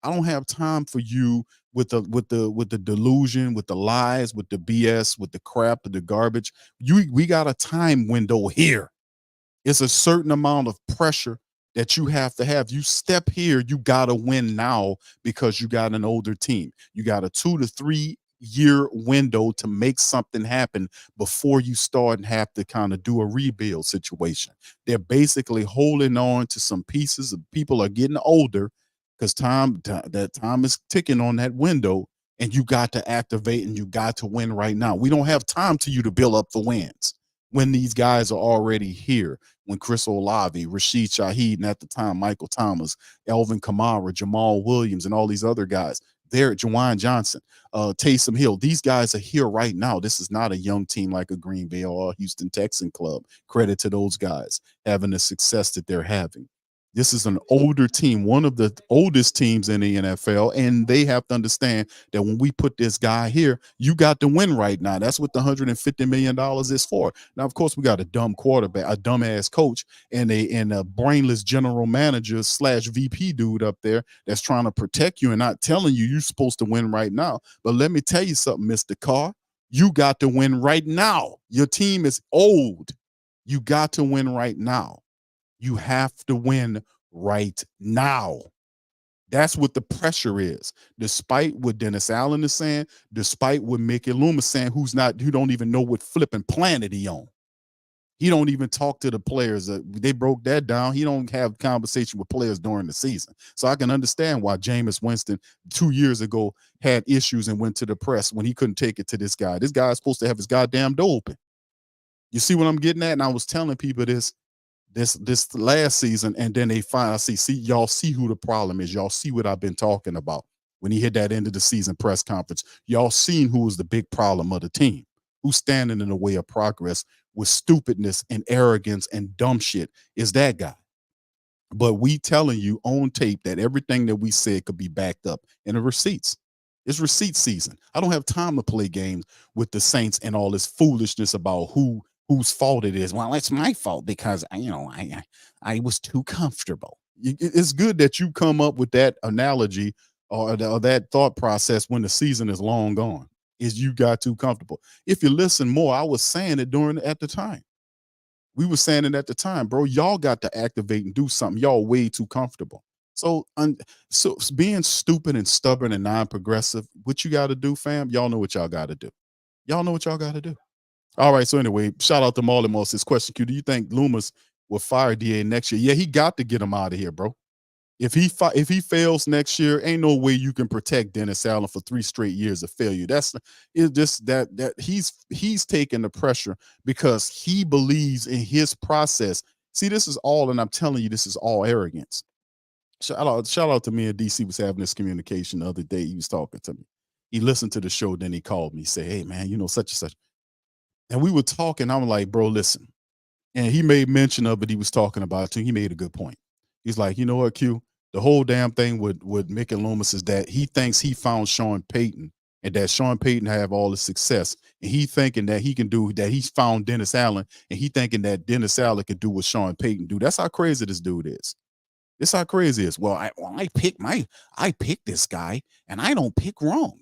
I don't have time for you with the delusion, with the lies, with the BS, with the crap, with the garbage. We got a time window here. It's a certain amount of pressure that you have to have. You step here, you got to win now because you got an older team. You got a 2 to 3 year window to make something happen before you start and have to kind of do a rebuild situation. They're basically holding on to some pieces. Of people are getting older because time is ticking on that window, and you got to activate and you got to win right now. We don't have time to you to build up the wins when these guys are already here. When Chris Olave, Rashid Shaheed, and at the time Michael Thomas, Elvin Kamara, Jamal Williams, and all these other guys there, Jawan Johnson, Taysom Hill, these guys are here right now. This is not a young team like a Green Bay or a Houston Texan club. Credit to those guys having the success that they're having. This is an older team, one of the oldest teams in the NFL, and they have to understand that when we put this guy here, you got to win right now. That's what the $150 million is for. Now, of course, we got a dumb quarterback, a dumbass coach, and a brainless general manager / VP dude up there that's trying to protect you and not telling you you're supposed to win right now. But let me tell you something, Mr. Carr, you got to win right now. Your team is old. You got to win right now. You have to win right now. That's what the pressure is. Despite what Dennis Allen is saying, despite what Mickey Loomis is saying, who don't even know what flipping planet he on. He don't even talk to the players. They broke that down. He don't have conversation with players during the season. So I can understand why Jameis Winston 2 years ago had issues and went to the press when he couldn't take it to this guy. This guy is supposed to have his goddamn door open. You see what I'm getting at? And I was telling people this last season, and then they finally see y'all see who the problem is. Y'all see what I've been talking about when he hit that end of the season press conference. Y'all seen who was the big problem of the team, who's standing in the way of progress with stupidness and arrogance and dumb shit is that guy. But we telling you on tape that everything that we said could be backed up in the receipts. It's receipt season. I don't have time to play games with the Saints and all this foolishness about whose fault it is. Well, it's my fault because I was too comfortable. It's good that you come up with that analogy or that thought process when the season is long gone. Is you got too comfortable. If you listen more, I was saying it at the time. We were saying it at the time, bro. Y'all got to activate and do something. Y'all way too comfortable. So being stupid and stubborn and non-progressive, what you got to do, fam? Y'all know what y'all got to do. Y'all know what y'all got to do. All right. So anyway, shout out to Marley Moss. This question, Q. Do you think Loomis will fire DA next year? Yeah, he got to get him out of here, bro. If he fails next year, ain't no way you can protect Dennis Allen for 3 straight years of failure. It's just that he's taking the pressure because he believes in his process. See, this is all, and I'm telling you, this is all arrogance. Shout out to me and DC was having this communication the other day. He was talking to me. He listened to the show, then he called me, say, "Hey man, such and such." And we were talking. I'm like, "Bro, listen." And he made mention of it. He was talking about it too. He made a good point. He's like, "You know what, Q? The whole damn thing with Mick and Loomis is that he thinks he found Sean Payton and that Sean Payton have all the success. And he thinking that he can do that. He's found Dennis Allen and he thinking that Dennis Allen can do what Sean Payton do. That's how crazy this dude is. This how crazy it is. Well, I pick this guy and I don't pick wrong.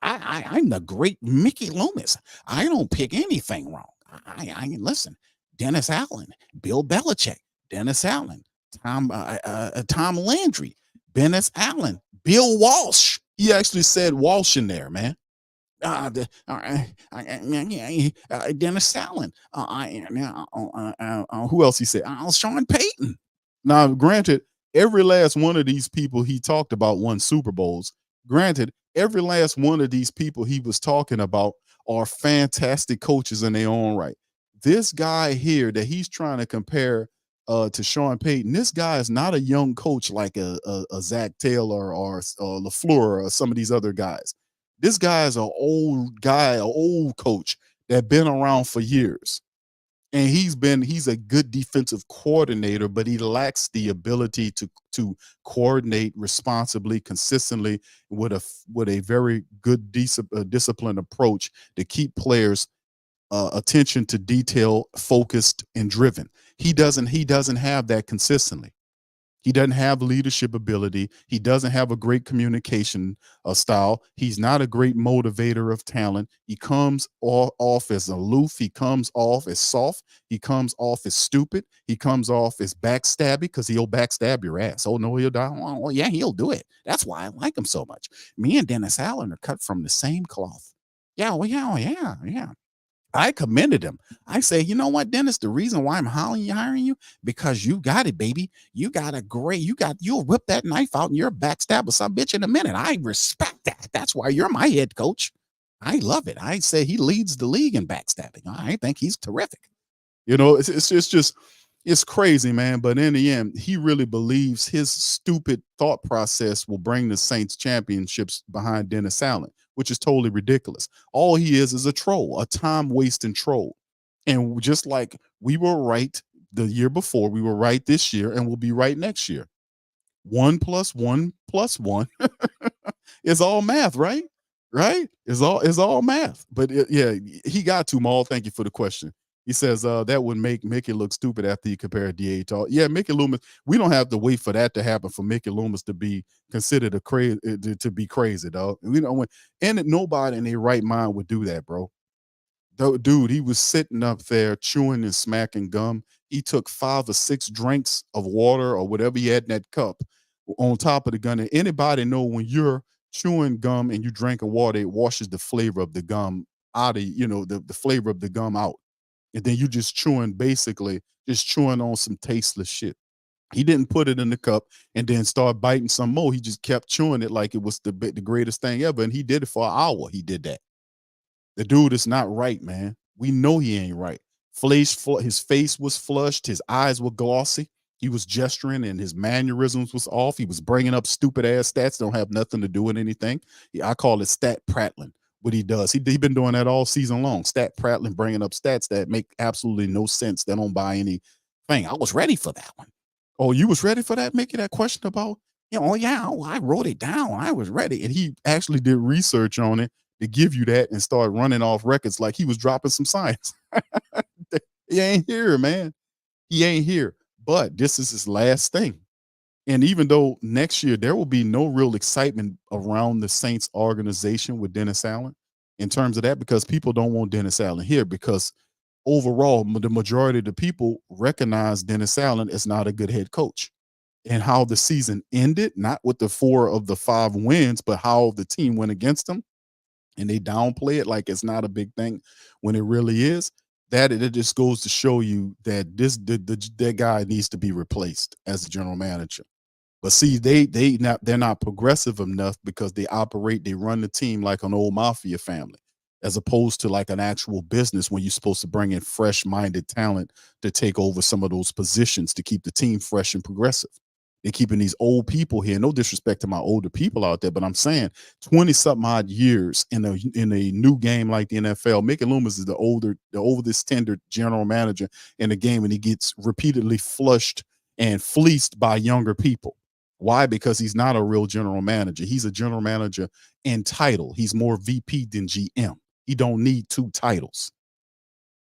I'm the great Mickey Loomis. I don't pick anything wrong. I listen, Dennis Allen, Bill Belichick, Dennis Allen, Tom Landry, Dennis Allen, Bill Walsh. He actually said Walsh in there, man. Dennis Allen. Who else he said? Sean Payton. Now, granted, every last one of these people he talked about won Super Bowls. Granted, every last one of these people he was talking about are fantastic coaches in their own right. This guy here that he's trying to compare to Sean Payton, this guy is not a young coach like a Zach Taylor or LaFleur or some of these other guys. This guy is an old guy, an old coach that been around for years. And he's a good defensive coordinator, but he lacks the ability to coordinate responsibly, consistently with a very good disciplined approach to keep players attention to detail, focused and driven. He doesn't have that consistently. He doesn't have leadership ability. He doesn't have a great communication style. He's not a great motivator of talent. He comes off as aloof. He comes off as soft. He comes off as stupid. He comes off as backstabby because he'll backstab your ass. Oh, no, he'll die. Oh, yeah, he'll do it. That's why I like him so much. Me and Dennis Allen are cut from the same cloth. Yeah, well, yeah. I commended him. I say, you know what, Dennis, the reason why I'm hiring you, because you got it, baby. You'll whip that knife out and you're a backstabber some bitch in a minute. I respect that. That's why you're my head coach. I love it. I say he leads the league in backstabbing. I think he's terrific. It's crazy, man. But in the end, he really believes his stupid thought process will bring the Saints championships behind Dennis Allen, which is totally ridiculous. All he is a troll, a time-wasting troll. And just like we were right the year before, we were right this year, and we'll be right next year. 1 + 1 + 1 is all math, right? Right? It's all math. But he got to Maul. Thank you for the question. He says that would make Mickey look stupid after you compare DA to. Yeah, Mickey Loomis. We don't have to wait for that to happen for Mickey Loomis to be considered to be crazy, dog. We don't. And nobody in their right mind would do that, bro. Dude, he was sitting up there chewing and smacking gum. He took 5 or 6 drinks of water or whatever he had in that cup on top of the gun. And anybody know when you're chewing gum and you drinking water, it washes the flavor of the gum out of the flavor of the gum out. and then you just chewing on some tasteless shit. He didn't put it in the cup and then start biting some more. He just kept chewing it like it was the greatest thing ever, and he did it for an hour. He did that. The dude is not right, man. We know he ain't right. His face was flushed. His eyes were glossy. He was gesturing and his mannerisms was off. He was bringing up stupid ass stats. Don't have nothing to do with anything. I call it stat prattling. What he does, he been doing that all season long. Stat prattling, bringing up stats that make absolutely no sense. That don't buy anything. I was ready for that one. Oh, you was ready for that? Making that question about, oh yeah, I wrote it down. I was ready. And he actually did research on it to give you that and start running off records like he was dropping some science. He ain't here, man. He ain't here. But this is his last thing. And even though next year there will be no real excitement around the Saints organization with Dennis Allen in terms of that, because people don't want Dennis Allen here, because overall, the majority of the people recognize Dennis Allen as not a good head coach. And how the season ended, not with the 4 of the 5 wins, but how the team went against them, and they downplay it like it's not a big thing when it really is. That it just goes to show you that that guy needs to be replaced as a general manager. But see, they're not progressive enough, because they run the team like an old mafia family, as opposed to like an actual business when you're supposed to bring in fresh-minded talent to take over some of those positions to keep the team fresh and progressive. They're keeping these old people here. No disrespect to my older people out there, but I'm saying 20-something odd years in a new game like the NFL. Mickey Loomis is the oldest tenured general manager in the game, and he gets repeatedly flushed and fleeced by younger people. Why? Because he's not a real general manager. He's a general manager in title. He's more VP than GM. He don't need 2 titles.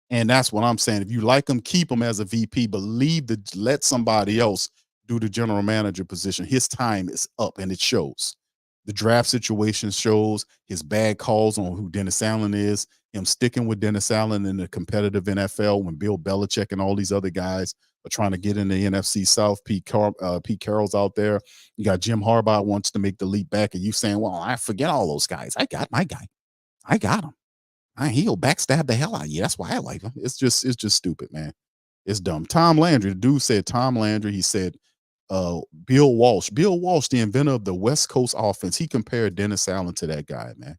And that's what I'm saying. If you like him, keep him as a VP, but let somebody else do the general manager position. His time is up, and it shows. The draft situation shows his bad calls on who Dennis Allen is, him sticking with Dennis Allen in the competitive NFL when Bill Belichick and all these other guys are trying to get in the NFC South. Pete Carroll's out there. You got Jim Harbaugh wants to make the leap back, and you saying, well, I forget all those guys. I got my guy. I got him. He'll backstab the hell out of you. That's why I like him. It's just stupid, man. It's dumb. Tom Landry, the dude said, he said, Bill Walsh, the inventor of the West Coast offense, he compared Dennis Allen to that guy, man.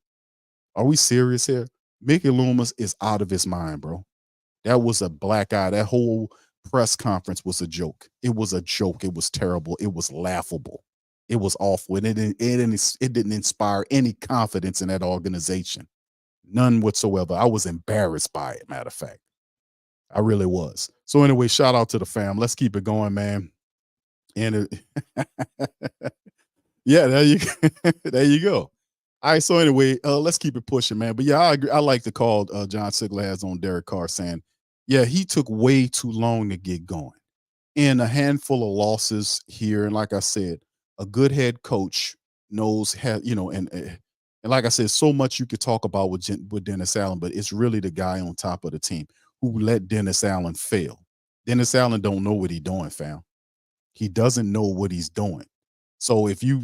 Are we serious here? Mickey Loomis is out of his mind, bro. That was a black eye. That whole press conference was a joke. It was a joke. It was terrible. It was laughable. It was awful. And it didn't inspire any confidence in that organization. None whatsoever. I was embarrassed by it, matter of fact. I really was. So anyway, shout out to the fam. Let's keep it going, man. And yeah, there you go. All right, so anyway, let's keep it pushing, man. But yeah, I agree. I like the call John Sigler has on Derek Carr, saying, yeah, he took way too long to get going. And a handful of losses here. And like I said, a good head coach knows how, and like I said, so much you could talk about with Dennis Allen, but it's really the guy on top of the team who let Dennis Allen fail. Dennis Allen don't know what he's doing, fam. He doesn't know what he's doing. So if you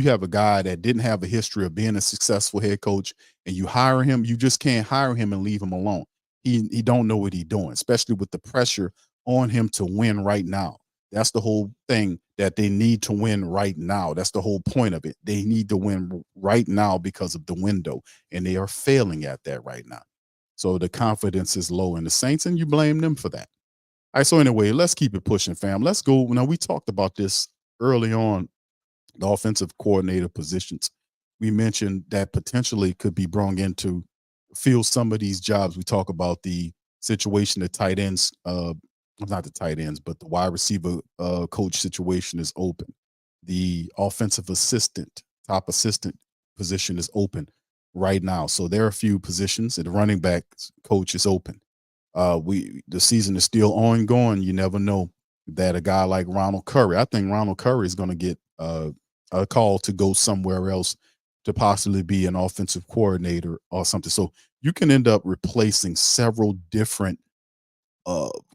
have a guy that didn't have a history of being a successful head coach and you hire him, you just can't hire him and leave him alone. He don't know what he's doing, especially with the pressure on him to win right now. That's the whole thing, that they need to win right now. That's the whole point of it. They need to win right now because of the window, and they are failing at that right now. So the confidence is low in the Saints, and you blame them for that. All right, so anyway, let's keep it pushing, fam. Let's go. Now, we talked about this early on, the offensive coordinator positions. We mentioned that potentially could be brought in to fill some of these jobs. We talk about the situation, the tight ends, not the tight ends, but the wide receiver coach situation is open. The offensive assistant, top assistant position is open right now. So there are a few positions, and the running back coach is open. The season is still ongoing. You never know that a guy like Ronald Curry, I think Ronald Curry is going to get a call to go somewhere else to possibly be an offensive coordinator or something. So you can end up replacing several different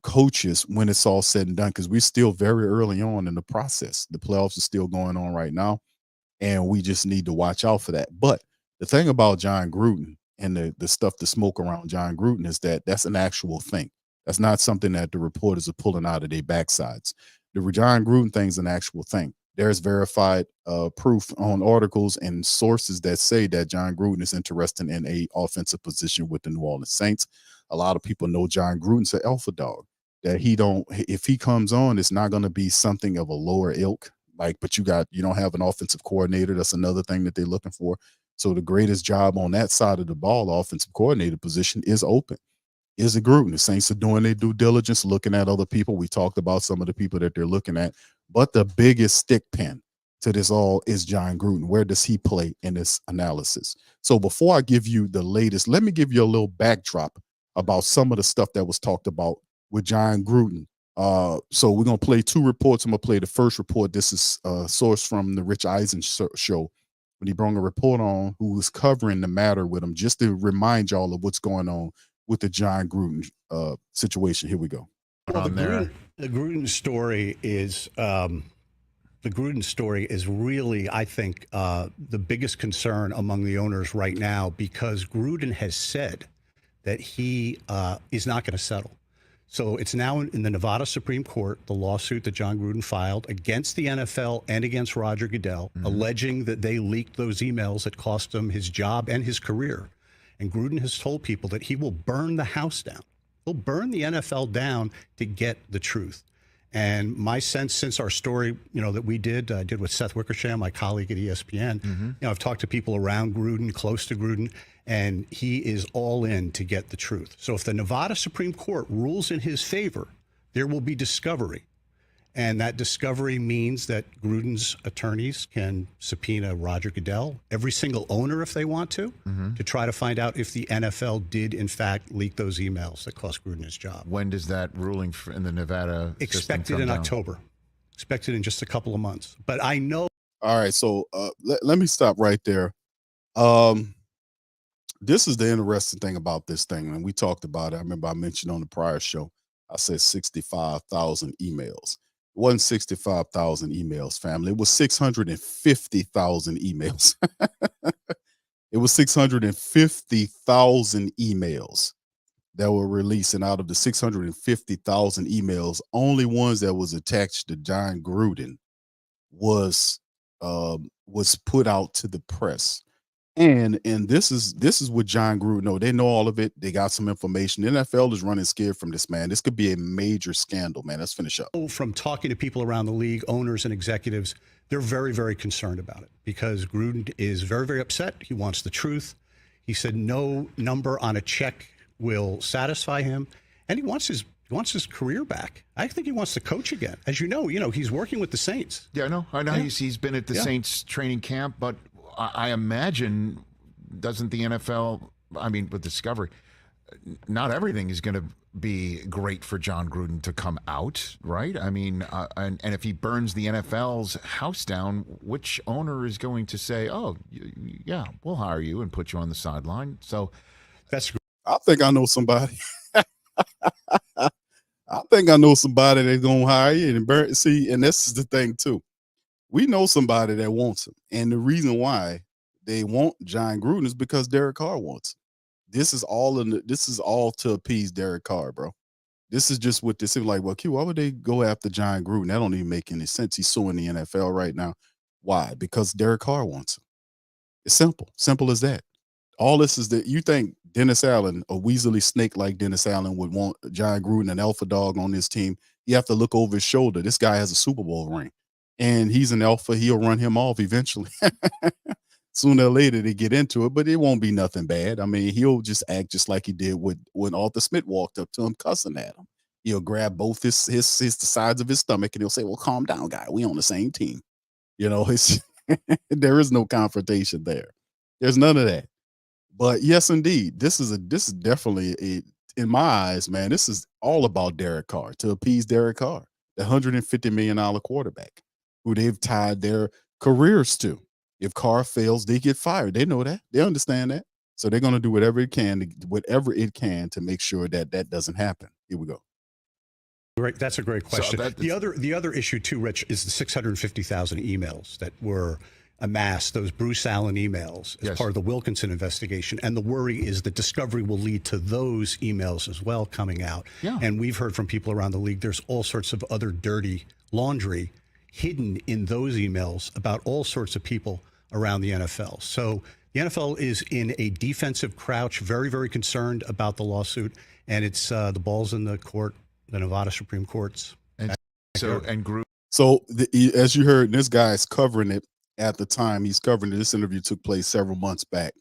coaches when it's all said and done, because we're still very early on in the process. The playoffs are still going on right now, and we just need to watch out for that. But the thing about John Gruden and the stuff, the smoke around John Gruden, is that that's an actual thing. That's not something that the reporters are pulling out of their backsides. The John Gruden thing is an actual thing. There's verified proof on articles and sources that say that John Gruden is interested in a offensive position with the New Orleans Saints. A lot of people know John Gruden's an alpha dog. That if he comes on, it's not going to be something of a lower ilk. But you don't have an offensive coordinator. That's another thing that they're looking for. So the greatest job on that side of the ball, the offensive coordinator position, is open. Is it Gruden? The Saints are doing their due diligence, looking at other people. We talked about some of the people that they're looking at. But the biggest stick pin to this all is John Gruden. Where does he play in this analysis? So before I give you the latest, let me give you a little backdrop about some of the stuff that was talked about with John Gruden. So we're going to play two reports. I'm going to play the first report. This is sourced from the Rich Eisen show when he brought a report on who was covering the matter with him, just to remind y'all of what's going on with the John Gruden situation. Here we go. Well, the Gruden story is really, I think, the biggest concern among the owners right now, because Gruden has said that he is not going to settle. So it's now in the Nevada Supreme Court, the lawsuit that John Gruden filed against the NFL and against Roger Goodell, alleging that they leaked those emails that cost him his job and his career. And Gruden has told people that he will burn the house down. He'll burn the NFL down to get the truth. And my sense, since our story, that we did with Seth Wickersham, my colleague at ESPN, I've talked to people around Gruden, close to Gruden, and he is all in to get the truth. So if the Nevada Supreme Court rules in his favor, there will be discovery. And that discovery means that Gruden's attorneys can subpoena Roger Goodell, every single owner if they want to try to find out if the NFL did, in fact, leak those emails that cost Gruden his job. When does that ruling in the Nevada expected in October? Expected in just a couple of months. But I know. All right, so let me stop right there. This is the interesting thing about this thing, and we talked about it. I remember I mentioned on the prior show, I said 65,000 emails. It wasn't 65,000 emails, family. It was 650,000 emails. It was 650,000 emails that were released. And out of the 650,000 emails, only ones that was attached to John Gruden was put out to the press. And this is what John Gruden know. They know all of it. They got some information. The NFL is running scared from this, man. This could be a major scandal, man. Let's finish up. From talking to people around the league, owners and executives, they're very, very concerned about it because Gruden is very, very upset. He wants the truth. He said no number on a check will satisfy him, and he wants his career back. I think he wants to coach again. As you know, he's working with the Saints. Yeah, I know. Yeah. He's been at the Saints training camp, but I imagine, doesn't the NFL, with Discovery, not everything is going to be great for John Gruden to come out, right? And if he burns the NFL's house down, which owner is going to say, oh, yeah, we'll hire you and put you on the sideline? So that's. I think I know somebody. I think I know somebody that's going to hire you and burn. See, and this is the thing, too. We know somebody that wants him. And the reason why they want John Gruden is because Derek Carr wants him. This is all to appease Derek Carr, bro. This is just what this is like. Well, Q, why would they go after John Gruden? That don't even make any sense. He's suing the NFL right now. Why? Because Derek Carr wants him. It's simple as that. All this is that you think Dennis Allen, a weaselly snake like Dennis Allen, would want John Gruden, an alpha dog on his team. You have to look over his shoulder. This guy has a Super Bowl ring. And he's an alpha. He'll run him off eventually. Sooner or later they get into it, but it won't be nothing bad. He'll just act just like he did when Arthur Smith walked up to him cussing at him. He'll grab both the sides of his stomach and he'll say, well, calm down, guy. We on the same team. There is no confrontation there. There's none of that. But yes, indeed, this is definitely in my eyes, man, this is all about Derek Carr, to appease Derek Carr, the $150 million quarterback who they've tied their careers to. If Carr fails, they get fired. They know that. They understand that. So they're going to do whatever it can to make sure that doesn't happen. Here we go. Great. That's a great question. So the other issue too, Rich, is the 650,000 emails that were amassed, those Bruce Allen emails, as Yes. part of the Wilkinson investigation. And the worry is that discovery will lead to those emails as well coming out. Yeah. And we've heard from people around the league, there's all sorts of other dirty laundry hidden in those emails about all sorts of people around the NFL. So the NFL is in a defensive crouch, very, very concerned about the lawsuit. And it's the ball's in the court, the Nevada Supreme Court's. And so, and group. So as you heard, this guy's covering it at the time. He's covering it. This interview took place several months back.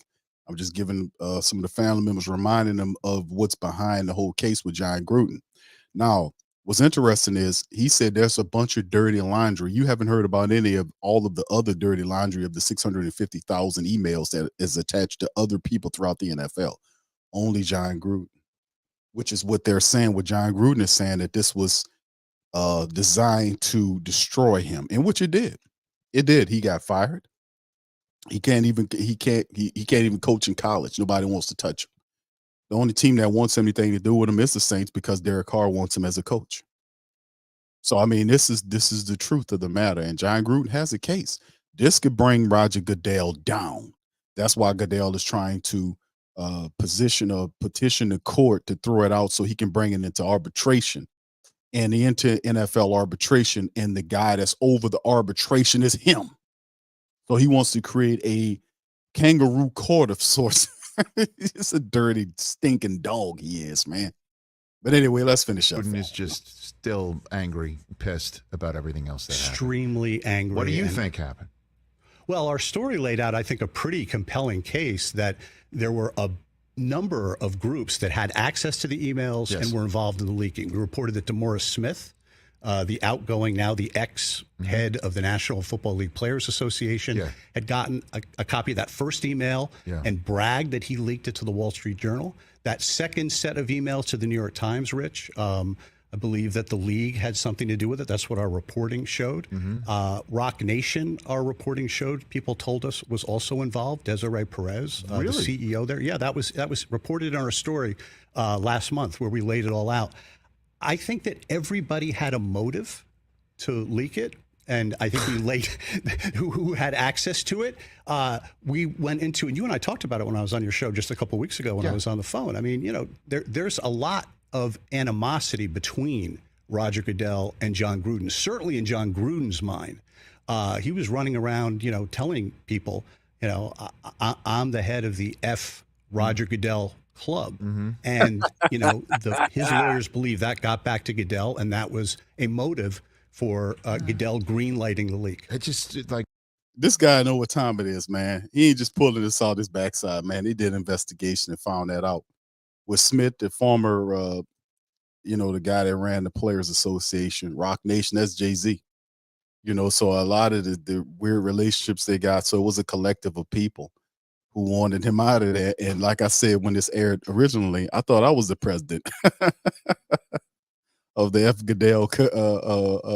I'm just giving some of the family members, reminding them of what's behind the whole case with John Gruden. Now, what's interesting is he said there's a bunch of dirty laundry. You haven't heard about any of all of the other dirty laundry of the 650,000 emails that is attached to other people throughout the NFL. Only John Gruden, which is what they're saying. What John Gruden is saying, that this was designed to destroy him, and which it did. It did. He got fired. He can't even coach in college. Nobody wants to touch him. The only team that wants anything to do with him is the Saints, because Derek Carr wants him as a coach. So I mean, this is the truth of the matter, and John Gruden has a case. This could bring Roger Goodell down. That's why Goodell is trying to petition the court to throw it out so he can bring it into arbitration, and into NFL arbitration, and the guy that's over the arbitration is him. So he wants to create a kangaroo court of sorts. It's a dirty, stinking dog he is, man. But anyway, let's finish up. Gruden is just still angry, pissed about everything else that happened. Extremely angry. What do you think happened? Well, our story laid out, I think, a pretty compelling case that there were a number of groups that had access to the emails Yes. and were involved in the leaking. We reported that DeMaurice Smith, the outgoing, now the ex-head of the National Football League Players Association, Yeah. had gotten a copy of that first email and bragged that he leaked it to the Wall Street Journal. That second set of emails to the New York Times, Rich, I believe that the league had something to do with it. That's what our reporting showed. Rock Nation, our reporting showed, people told us, was also involved. Desiree Perez, the CEO there. Yeah, that was reported in our story last month, where we laid it all out. I think that everybody had a motive to leak it, and I think we laid who had access to it. We went into, and you and I talked about it when I was on your show just a couple of weeks ago when I was on the phone. I mean, you know, there's a lot of animosity between Roger Goodell and John Gruden. Certainly in John Gruden's mind, he was running around, you know, telling people, you know, I'm the head of the Roger Goodell club. And, you know, his lawyers believe that got back to Goodell, and that was a motive for Goodell greenlighting the leak. It just like, This guy know what time it is, man. He ain't just pulling this out his backside, man. He did an investigation and found that out. With Smith, the former, you know, the guy that ran the Players Association, Rock Nation, that's Jay-Z. You know, so a lot of the weird relationships they got. So it was a collective of people who wanted him out of there. And like I said, when this aired originally, I thought I was the president of the F. Goodell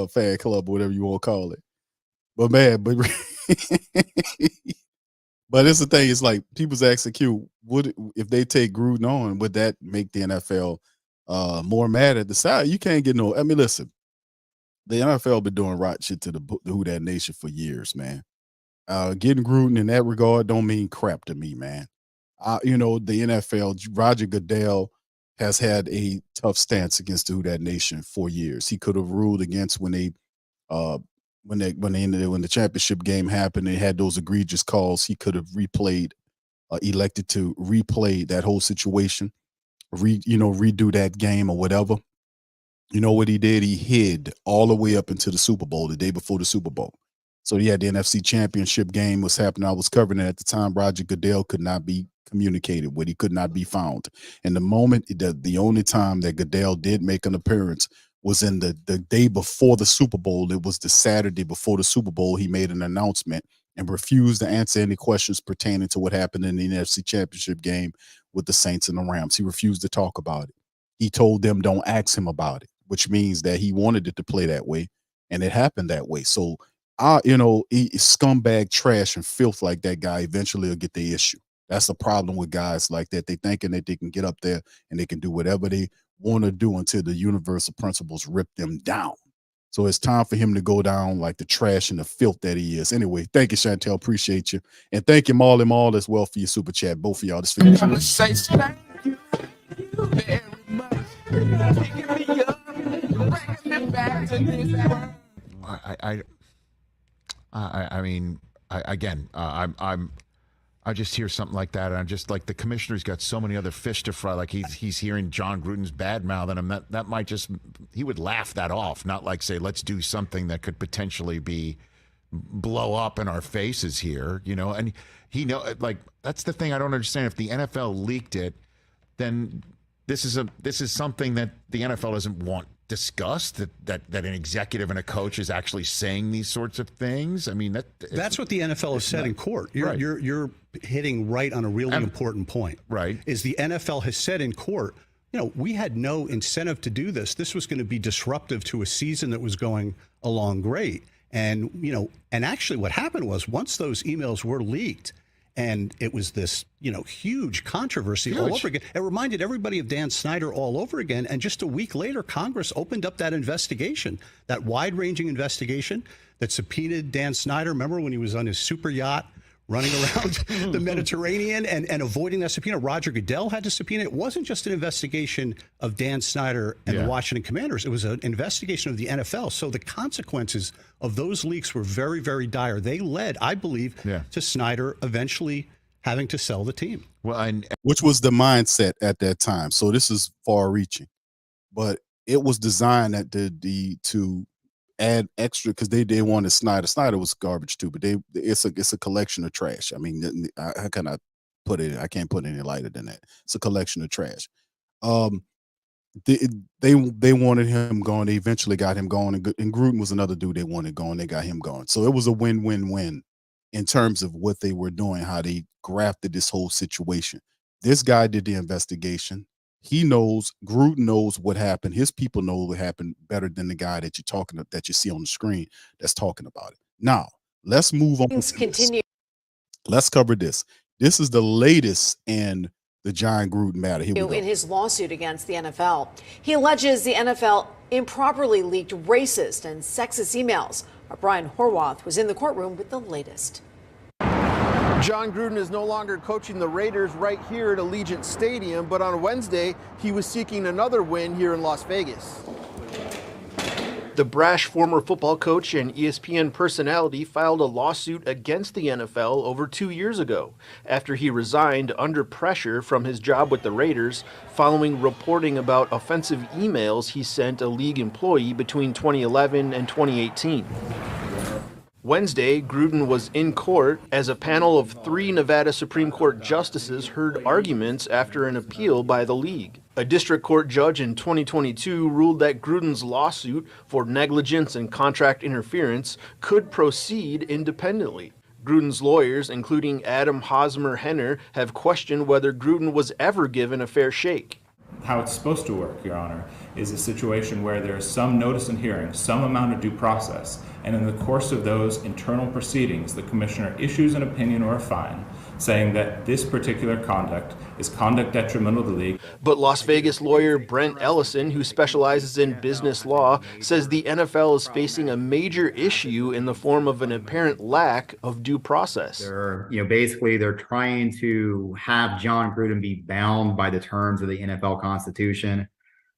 fan club, whatever you want to call it. But man, but it's the thing. It's like people's asking Q, would if they take Gruden on, would that make the NFL more mad at the side? You can't get no. I mean, listen, the NFL been doing right shit to the Who That Nation for years, man. Getting Gruden in that regard don't mean crap to me, man. You know, the NFL, Roger Goodell has had a tough stance against the Who That Nation for years. He could have ruled against when the championship game happened, they had those egregious calls. He could have elected to replay that whole situation, redo that game or whatever. You know what he did? He hid all the way up into the Super Bowl, the day before the Super Bowl. So he had the NFC Championship game was happening. I was covering it at the time. Roger Goodell could not be communicated with. He could not be found. And the only time that Goodell did make an appearance was in the day before the Super Bowl. It was the Saturday before the Super Bowl. He made an announcement and refused to answer any questions pertaining to what happened in the NFC Championship game with the Saints and the Rams. He refused to talk about it. He told them don't ask him about it, which means that he wanted it to play that way, and it happened that way. So, scumbag trash and filth like that guy eventually will get the issue. That's the problem with guys like that. They thinking that they can get up there and they can do whatever they want to do until the universal principles rip them down. So it's time for him to go down like the trash and the filth that he is. Anyway, thank you, Chantel. Appreciate you. And thank you, Maul as well for your super chat. Both of y'all. This video. Say thank you very much. Picking me up, bringing me back to this world. I just hear something like that, and I'm just like, the commissioner's got so many other fish to fry. Like he's hearing John Gruden's bad mouth, and that might just, he would laugh that off, not like say, let's do something that could potentially blow up in our faces here, And he like, that's the thing I don't understand. If the NFL leaked it, then this is something that the NFL doesn't want discussed, that an executive and a coach is actually saying these sorts of things. I mean, that's what the NFL has said in court. You're hitting right on a really important point. Right. Is the NFL has said in court, we had no incentive to do this. This was going to be disruptive to a season that was going along great. And, and actually what happened was, once those emails were leaked, and it was this, huge controversy all over again. It reminded everybody of Dan Snyder all over again. And just a week later, Congress opened up that investigation, that wide-ranging investigation that subpoenaed Dan Snyder. Remember when he was on his super yacht running around the Mediterranean and avoiding that subpoena? Roger Goodell had to subpoena. It wasn't just an investigation of Dan Snyder and the Washington Commanders. It was an investigation of the NFL. So the consequences of those leaks were very, very dire. They led, I believe, to Snyder eventually having to sell the team. Well, which was the mindset at that time. So this is far-reaching, but it was designed to add extra, because they wanted Snyder. Snyder was garbage too, but it's a collection of trash. I mean, how can I put it? I can't put any lighter than that. It's a collection of trash. They wanted him gone. They eventually got him gone, and Gruden was another dude they wanted gone. They got him gone. So it was a win-win-win in terms of what they were doing, how they grafted this whole situation. This guy did the investigation. He knows, Gruden knows what happened. His people know what happened better than the guy that you see on the screen that's talking about it. Now, let's move on. Continue. Let's cover this. This is the latest in the John Gruden matter. Here we go. In his lawsuit against the NFL, he alleges the NFL improperly leaked racist and sexist emails. Our Brian Horwath was in the courtroom with the latest. John Gruden is no longer coaching the Raiders right here at Allegiant Stadium, but on Wednesday, he was seeking another win here in Las Vegas. The brash former football coach and ESPN personality filed a lawsuit against the NFL over 2 years ago after he resigned under pressure from his job with the Raiders following reporting about offensive emails he sent a league employee between 2011 and 2018. Wednesday, Gruden was in court as a panel of 3 Nevada Supreme Court justices heard arguments after an appeal by the league. A district court judge in 2022 ruled that Gruden's lawsuit for negligence and contract interference could proceed independently. Gruden's lawyers, including Adam Hosmer-Henner, have questioned whether Gruden was ever given a fair shake. How it's supposed to work, Your Honor, is a situation where there is some notice and hearing, some amount of due process, and in the course of those internal proceedings, the commissioner issues an opinion or a fine saying that this particular conduct is conduct detrimental to the league. But Las Vegas lawyer Brent Ellison, who specializes in business law, says the NFL is facing a major issue in the form of an apparent lack of due process. Basically they're trying to have John Gruden be bound by the terms of the NFL Constitution.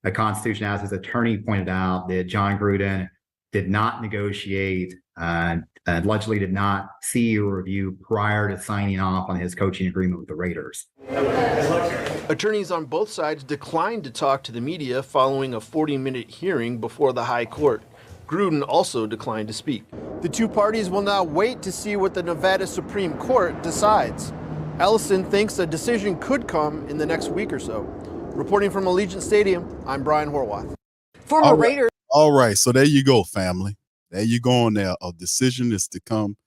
The Constitution, as his attorney pointed out, that John Gruden did not negotiate, allegedly did not see or review prior to signing off on his coaching agreement with the Raiders. Attorneys on both sides declined to talk to the media following a 40-minute hearing before the high court. Gruden also declined to speak. The two parties will now wait to see what the Nevada Supreme Court decides. Ellison thinks a decision could come in the next week or so. Reporting from Allegiant Stadium, I'm Brian Horwath. Former Raiders. All right, so there you go, family. There you go on there. A decision is to come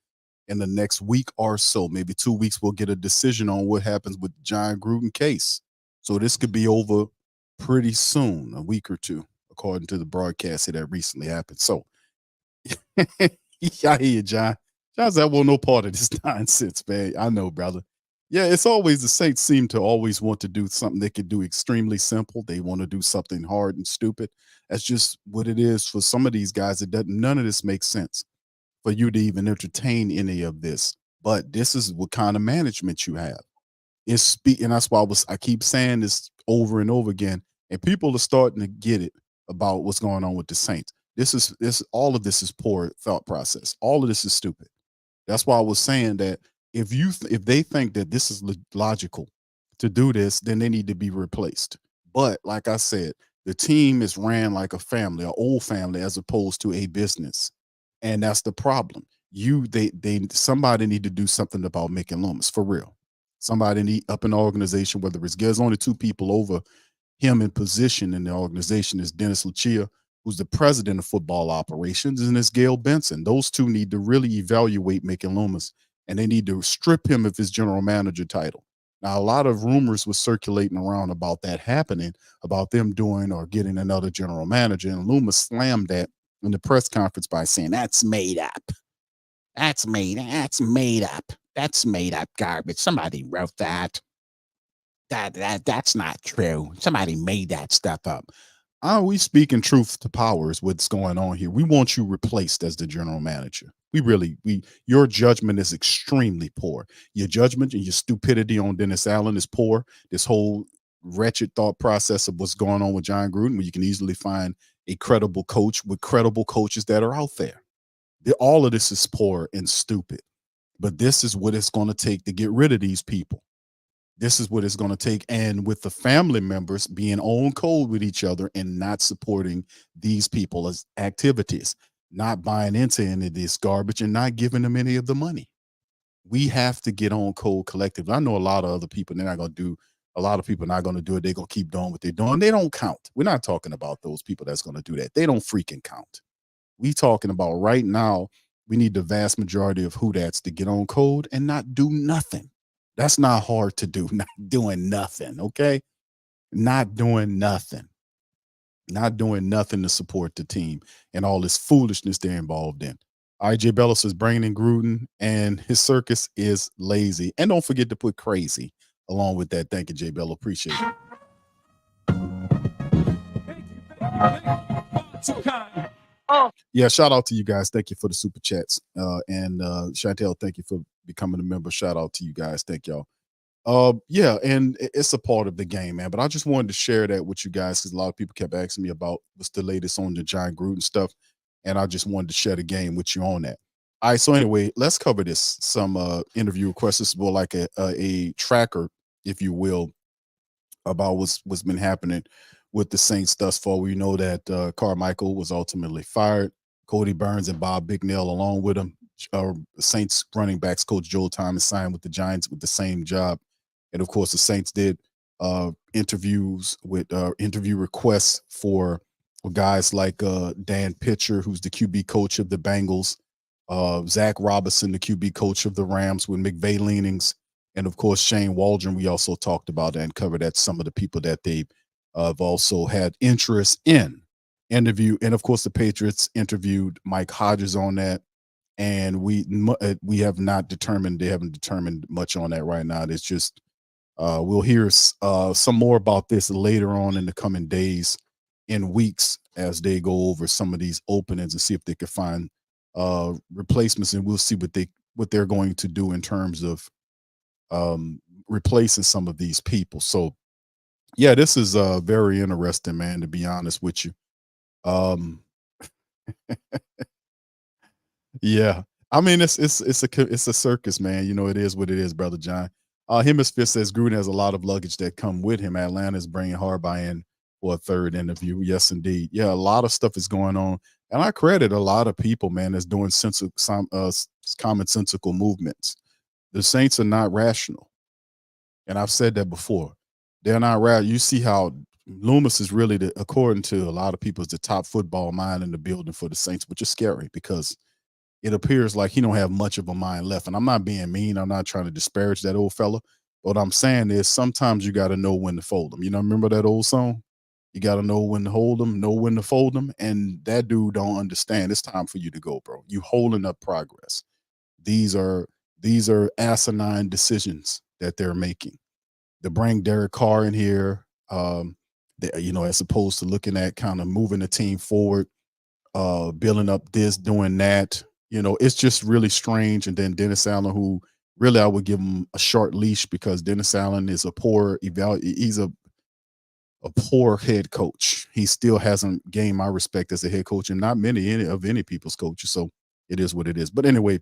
in the next week or so. Maybe 2 weeks, we'll get a decision on what happens with the John Gruden case. So this could be over pretty soon, a week or two, according to the broadcast that recently happened. So, I hear you, John. John's like, well, no part of this nonsense, man. I know, brother. Yeah, it's always the Saints seem to always want to do something they could do extremely simple. They want to do something hard and stupid. That's just what it is for some of these guys. It doesn't. None of this makes sense for you to even entertain any of this. But this is what kind of management you have. And that's why I keep saying this over and over again. And people are starting to get it about what's going on with the Saints. This all of this is poor thought process. All of this is stupid. That's why I was saying that if they think that this is logical to do this, then they need to be replaced. But like I said, the team is ran like a family, an old family, as opposed to a business, and that's the problem. Somebody need to do something about making Loomis for real. Somebody need up in the organization, whether there's only two people over him in position in the organization is Dennis Lucia, who's the president of football operations, and it's Gail Benson. Those two need to really evaluate Mickey Loomis, and they need to strip him of his general manager title. Now, a lot of rumors were circulating around about that happening, about them doing or getting another general manager, and Loomis slammed that in the press conference by saying, "That's made up. That's made up. That's made up garbage. Somebody wrote that. That's not true. Somebody made that stuff up." Are we speaking truth to power is what's going on here. We want you replaced as the general manager. Your judgment is extremely poor. Your judgment and your stupidity on Dennis Allen is poor. This whole wretched thought process of what's going on with John Gruden, where you can easily find a credible coach with credible coaches that are out there. All of this is poor and stupid. But this is what it's going to take to get rid of these people. This is what it's going to take. And with the family members being on code with each other and not supporting these people's activities, not buying into any of this garbage and not giving them any of the money. We have to get on code collectively. I know a lot of other people, they're not going to do, a lot of people are not going to do it. They're going to keep doing what they're doing. They don't count. We're not talking about those people that's going to do that. They don't freaking count. We talking about right now, we need the vast majority of who-dats to get on code and not do nothing. That's not hard to do. Not doing nothing, okay? Not doing nothing. Not doing nothing to support the team and all this foolishness they're involved in. IJ Bella says bringing in Gruden and his circus is lazy. And don't forget to put crazy along with that. Thank you, J Bella. Appreciate it. Yeah, shout out to you guys. Thank you for the super chats. And Chantel, thank you for becoming a member. Shout out to you guys. Thank y'all. Yeah, and it's a part of the game, man. But I just wanted to share that with you guys because a lot of people kept asking me about what's the latest on the John Gruden stuff. And I just wanted to share the game with you on that. All right, so anyway, let's cover this. Some interview requests. This is more like a tracker, if you will, about what's been happening with the Saints thus far. We know that Carmichael was ultimately fired. Cody Burns and Bob Bignell along with him. Saints running backs coach Joel Thomas signed with the Giants with the same job. And of course, the Saints did interviews with interview requests for guys like Dan Pitcher, who's the QB coach of the Bengals, Zach Robinson, the QB coach of the Rams with McVay leanings, and of course, Shane Waldron. We also talked about that and covered that some of the people that they've also had interest in interview. And of course, the Patriots interviewed Mike Hodges on that. And we have not determined, they haven't determined much on that right now. It's just, we'll hear some more about this later on in the coming days and weeks as they go over some of these openings and see if they can find replacements. And we'll see what they're going to do in terms of replacing some of these people. So yeah, this is very interesting, man, to be honest with you. Yeah, I mean it's a circus, man. You know, it is what it is, brother John. Hemisphere says Gruden has a lot of luggage that come with him. Atlanta's bringing Harbaugh in for a third interview. Yes, indeed. Yeah, a lot of stuff is going on, and I credit a lot of people, man, that's doing commonsensical movements. The Saints are not rational, and I've said that before. They're not rational. You see how Loomis is really, according to a lot of people, is the top football mind in the building for the Saints, which is scary because it appears like he don't have much of a mind left. And I'm not being mean. I'm not trying to disparage that old fella. What I'm saying is sometimes you got to know when to fold them. You know, remember that old song? You got to know when to hold them, know when to fold them. And that dude don't understand. It's time for you to go, bro. You holding up progress. These are asinine decisions that they're making. To bring Derek Carr in here, as opposed to looking at kind of moving the team forward, building up this, doing that, it's just really strange. And then Dennis Allen, who really I would give him a short leash, because Dennis Allen is he's a poor head coach. He still hasn't gained my respect as a head coach, and not any people's coaches. So it is what it is. But anyway,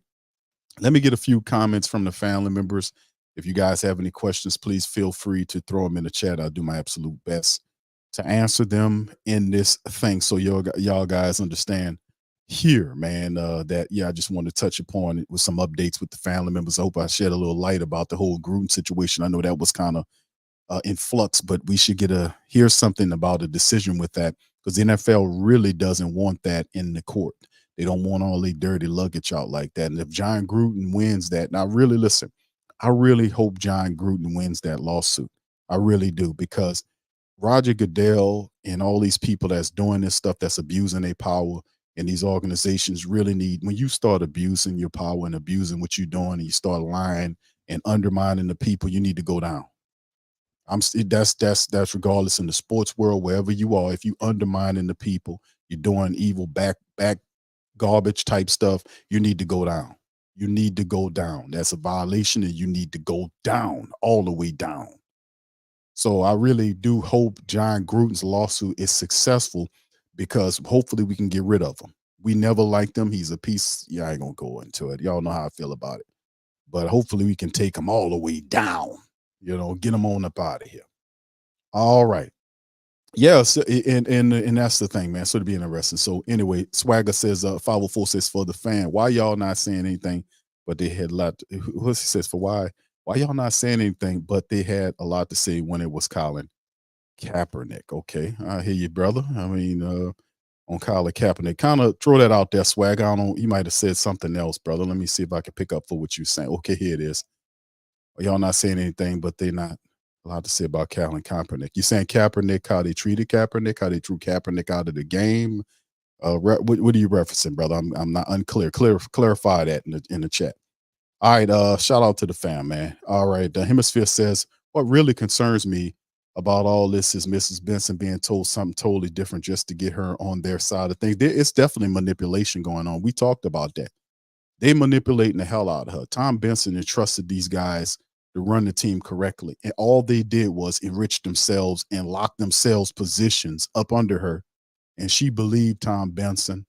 let me get a few comments from the family members. If you guys have any questions, please feel free to throw them in the chat. I'll do my absolute best to answer them in this thing, so y'all guys understand here, man, I just want to touch upon it with some updates with the family members. I hope I shed a little light about the whole Gruden situation. I know that was kind of in flux, but we should hear something about a decision with that, because the NFL really doesn't want that in the court. They don't want all the dirty luggage out like that. And if John Gruden wins that, now really listen, I really hope John Gruden wins that lawsuit. I really do, because Roger Goodell and all these people that's doing this stuff, that's abusing their power, and these organizations really need, when you start abusing your power and abusing what you're doing, and you start lying and undermining the people, you need to go down. That's regardless in the sports world, wherever you are. If you undermining the people, you're doing evil back garbage type stuff, you need to go down. You need to go down. That's a violation, and you need to go down, all the way down. So I really do hope John Gruden's lawsuit is successful, because hopefully we can get rid of him. We never liked him. He's a piece. Yeah, I ain't gonna go into it. Y'all know how I feel about it. But hopefully we can take him all the way down. Get him on up out of here. All right. Yeah, so, and that's the thing, man. So it'd be interesting. So anyway, Swagger says, 504 says, for the fan, why y'all not saying anything? But they had a lot. He says, for why y'all not saying anything? But they had a lot to say when it was Colin Kaepernick. Okay, I hear you, brother. I mean, on Colin Kaepernick, kind of throw that out there, Swagger. I don't know. You might have said something else, brother. Let me see if I can pick up for what you're saying. Okay, here it is. Y'all not saying anything, but they're not allowed to say about Colin Kaepernick. You saying Kaepernick, how they treated Kaepernick, how they threw Kaepernick out of the game? What are you referencing, brother? I'm not unclear. Clarify that in the chat. All right, shout out to the fam, man. All right, the Hemisphere says, what really concerns me about all this is Mrs. Benson being told something totally different just to get her on their side of things. It's definitely manipulation going on. We talked about that. They manipulating the hell out of her. Tom Benson entrusted these guys to run the team correctly, and all they did was enrich themselves and lock themselves positions up under her. And she believed Tom Benson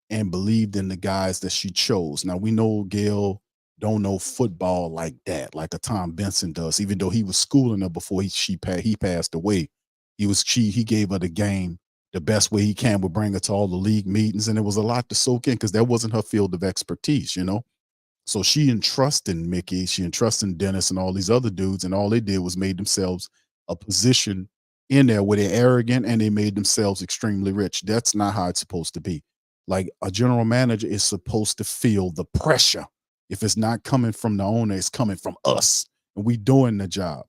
and believed in the guys that she chose. Now we know Gail don't know football like that, like a Tom Benson does. Even though he was schooling her before he passed away, he gave her the game the best way he can, would bring her to all the league meetings, and it was a lot to soak in, because that wasn't her field of expertise, So she entrusted Mickey, she entrusted Dennis and all these other dudes, and all they did was made themselves a position in there where they're arrogant, and they made themselves extremely rich. That's not how it's supposed to be. Like, a general manager is supposed to feel the pressure. If it's not coming from the owner, it's coming from us. And we doing the job.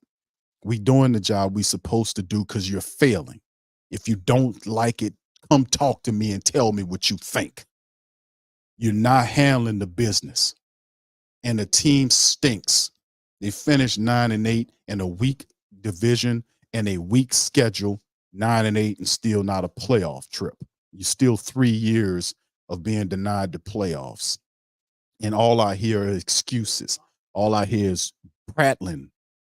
We doing the job we supposed to do, because you're failing. If you don't like it, come talk to me and tell me what you think. You're not handling the business. And the team stinks. They finished 9-8 in a weak division and a weak schedule, 9-8, and still not a playoff trip. You're still 3 years of being denied the playoffs. And all I hear are excuses. All I hear is prattling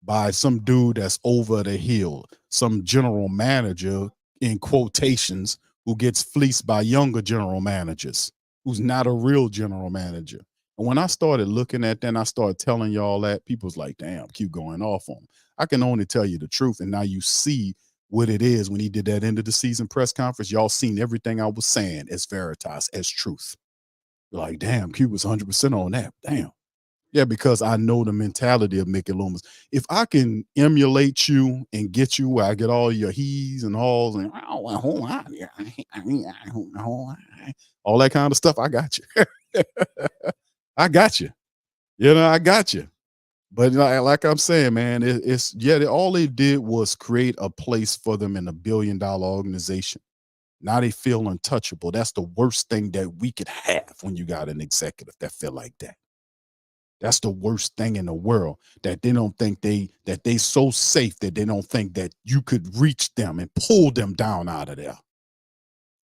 by some dude that's over the hill, some general manager, in quotations, who gets fleeced by younger general managers, who's not a real general manager. And when I started looking at that, and I started telling y'all that, people was like, damn, keep going off on him. I can only tell you the truth. And now you see what it is when he did that end of the season press conference. Y'all seen everything I was saying as veritas, as truth. You're like, damn, Q was 100% on that. Damn. Yeah, because I know the mentality of Mickey Loomis. If I can emulate you and get you where I get all your he's and alls and all that kind of stuff, I got you. I got you. I got you. But like I'm saying, man, all they did was create a place for them in a $1 billion organization. Now they feel untouchable. That's the worst thing that we could have when you got an executive that feel like that. That's the worst thing in the world, that they don't think that they so safe that they don't think that you could reach them and pull them down out of there.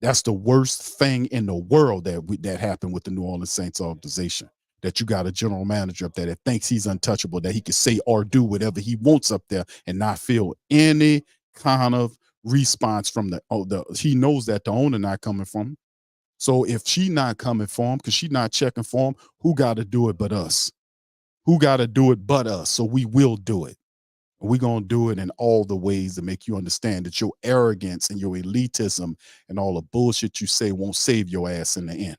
That's the worst thing in the world that happened with the New Orleans Saints organization. That you got a general manager up there that thinks he's untouchable, that he can say or do whatever he wants up there and not feel any kind of response from he knows that the owner not coming from him. So if she not coming for him because she not checking for him, who got to do it but us? Who got to do it but us? So we will do it. We're going to do it in all the ways to make you understand that your arrogance and your elitism and all the bullshit you say won't save your ass in the end.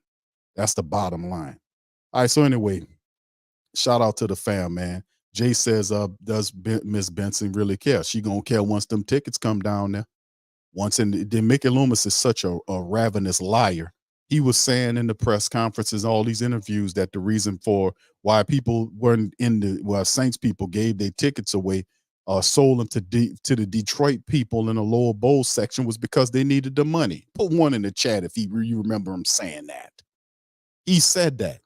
That's the bottom line. All right. So anyway, shout out to the fam, man. Jay says, does Miss Benson really care? She going to care once them tickets come down there. Then Mickey Loomis is such a ravenous liar. He was saying in the press conferences, all these interviews, that the reason for why people weren't Saints people gave their tickets away, sold them to the Detroit people in the lower bowl section, was because they needed the money. Put one in the chat if you remember him saying that. He said that.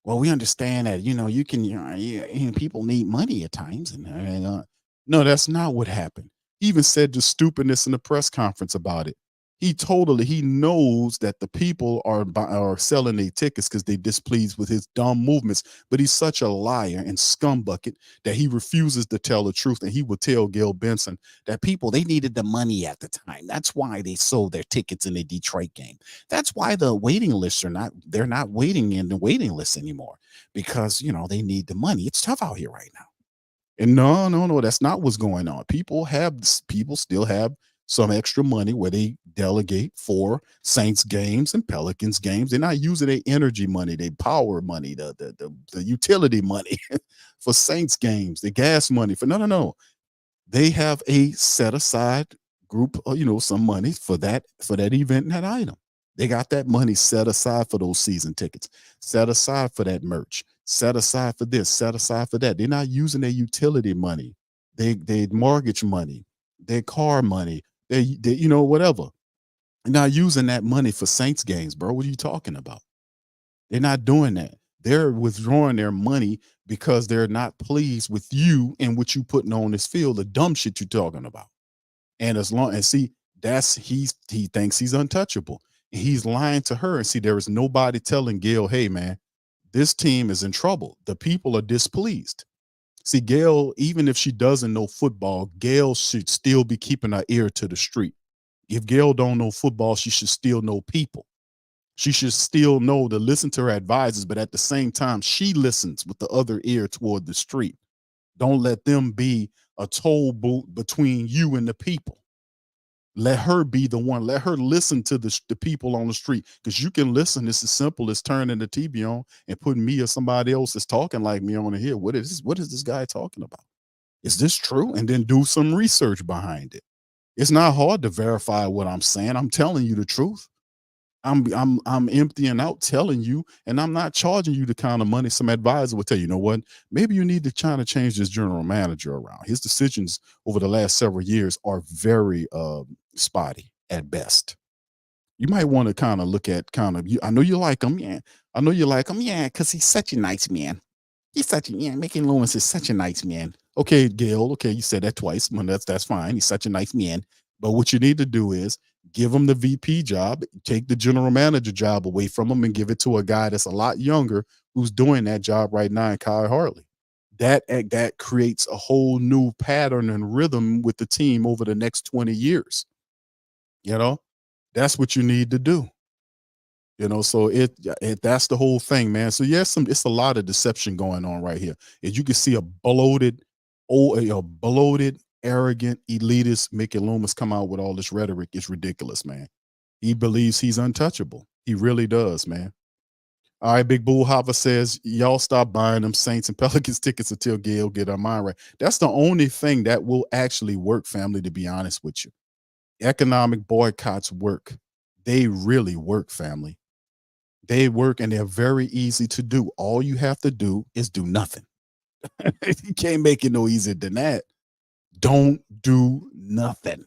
Well, we understand that, you can, people need money at times. No, that's not what happened. He even said the stupidness in the press conference about it. He knows that the people are selling their tickets because they're displeased with his dumb movements, but he's such a liar and scumbucket that he refuses to tell the truth. And he will tell Gail Benson that people, they needed the money at the time. That's why they sold their tickets in the Detroit game. That's why the waiting lists they're not waiting in the waiting lists anymore, because, they need the money. It's tough out here right now. And no, that's not what's going on. People still have some extra money where they delegate for Saints games and Pelicans games. They're not using their energy money, their power money, the utility money for Saints games, the gas money for no. They have a set aside group, some money for that event and that item. They got that money set aside for those season tickets, set aside for that merch, set aside for this, set aside for that. They're not using their utility money, their mortgage money, their car money, they whatever. They're not using that money for Saints games, bro. What are you talking about? They're not doing that. They're withdrawing their money because they're not pleased with you and what you putting on this field, the dumb shit you're talking about. And he thinks he's untouchable. And he's lying to her. And see, there is nobody telling Gail, hey, man, this team is in trouble. The people are displeased. See, Gail, even if she doesn't know football, Gail should still be keeping her ear to the street. If Gail don't know football, she should still know people. She should still know to listen to her advisors, but at the same time, she listens with the other ear toward the street. Don't let them be a toll booth between you and the people. Let her be the one. Let her listen to the people on the street, because you can listen. It's as simple as turning the TV on and putting me or somebody else that's talking like me on here. What is this guy talking about? Is this true? And then do some research behind it. It's not hard to verify what I'm saying. I'm telling you the truth. I'm emptying out, telling you, and I'm not charging you the kind of money some advisor would tell you. You know what? Maybe you need to try to change this general manager around. His decisions over the last several years are very spotty at best. You might want to kind of look at I know you like him, yeah. I know you like him, yeah, because he's such a nice man. Mickey Loomis is such a nice man. Okay, Gail, okay, you said that twice. Well, that's fine. He's such a nice man. But what you need to do is give him the VP job, take the general manager job away from him, and give it to a guy that's a lot younger who's doing that job right now, in Kyle Hartley. That creates a whole new pattern and rhythm with the team over the next 20 years. That's what you need to do. So that's the whole thing, man. So yes, it's a lot of deception going on right here. As you can see, a bloated, arrogant, elitist Mickey Loomis come out with all this rhetoric. It's ridiculous, man. He believes he's untouchable. He really does, man. All right, Big Bull Hopper says, y'all stop buying them Saints and Pelicans tickets until Gail get her mind right. That's the only thing that will actually work, family, to be honest with you. Economic boycotts work. They really work, family. They work, and they're very easy to do. All you have to do is do nothing. You can't make it no easier than that. Don't do nothing.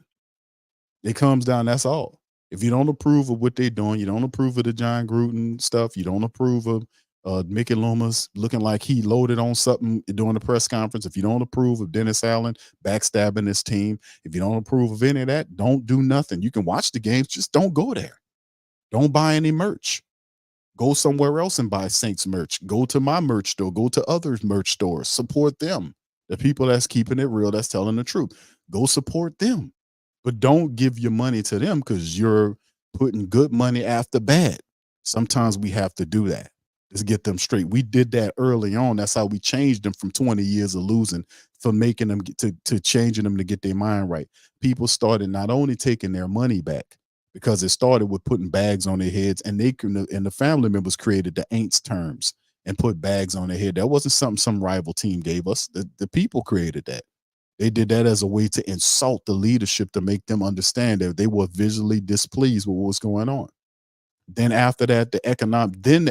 It comes down, that's all. If you don't approve of what they're doing, you don't approve of the John Gruden stuff, you don't approve of Mickey Loomis looking like he loaded on something during the press conference. If you don't approve of Dennis Allen backstabbing his team, if you don't approve of any of that, don't do nothing. You can watch the games, just don't go there. Don't buy any merch. Go somewhere else and buy Saints merch. Go to my merch store. Go to others' merch stores. Support them. The people that's keeping it real, that's telling the truth. Go support them. But don't give your money to them because you're putting good money after bad. Sometimes we have to do that. Let's get them straight. We did that early on. That's how we changed them from 20 years of losing, from making them to changing them to get their mind right. People started not only taking their money back, because it started with putting bags on their heads, and the family members created the ain'ts terms and put bags on their head. That wasn't something some rival team gave us. The people created that. They did that as a way to insult the leadership, to make them understand that they were visually displeased with what was going on. Then after that, the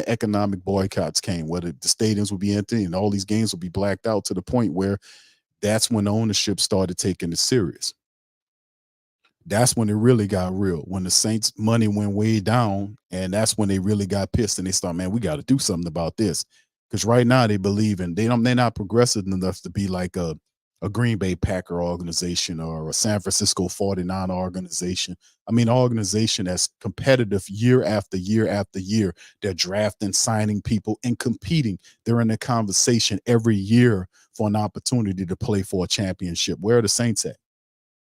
economic boycotts came, where the stadiums would be empty and all these games would be blacked out, to the point where that's when ownership started taking it serious. That's when it really got real, when the Saints' money went way down, and that's when they really got pissed and they thought, man, we got to do something about this. Because right now they believe in, they're not progressive enough to be like a Green Bay Packer organization or a San Francisco 49 organization. I mean, an organization that's competitive year after year after year. They're drafting, signing people, and competing. They're in a conversation every year for an opportunity to play for a championship. Where are the Saints at?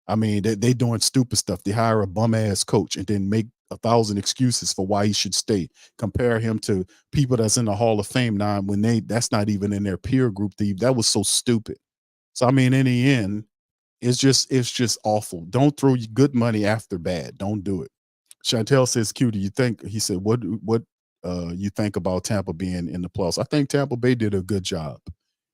I mean, they doing stupid stuff. They hire a bum ass coach and then make 1,000 excuses for why he should stay. Compare him to people that's in the Hall of Fame now, when that's not even in their peer group. That was so stupid. So I mean, in the end, it's just awful. Don't throw good money after bad. Don't do it. Chantel says, Q, do you think, he said, what you think about Tampa being in the playoffs? I think Tampa Bay did a good job.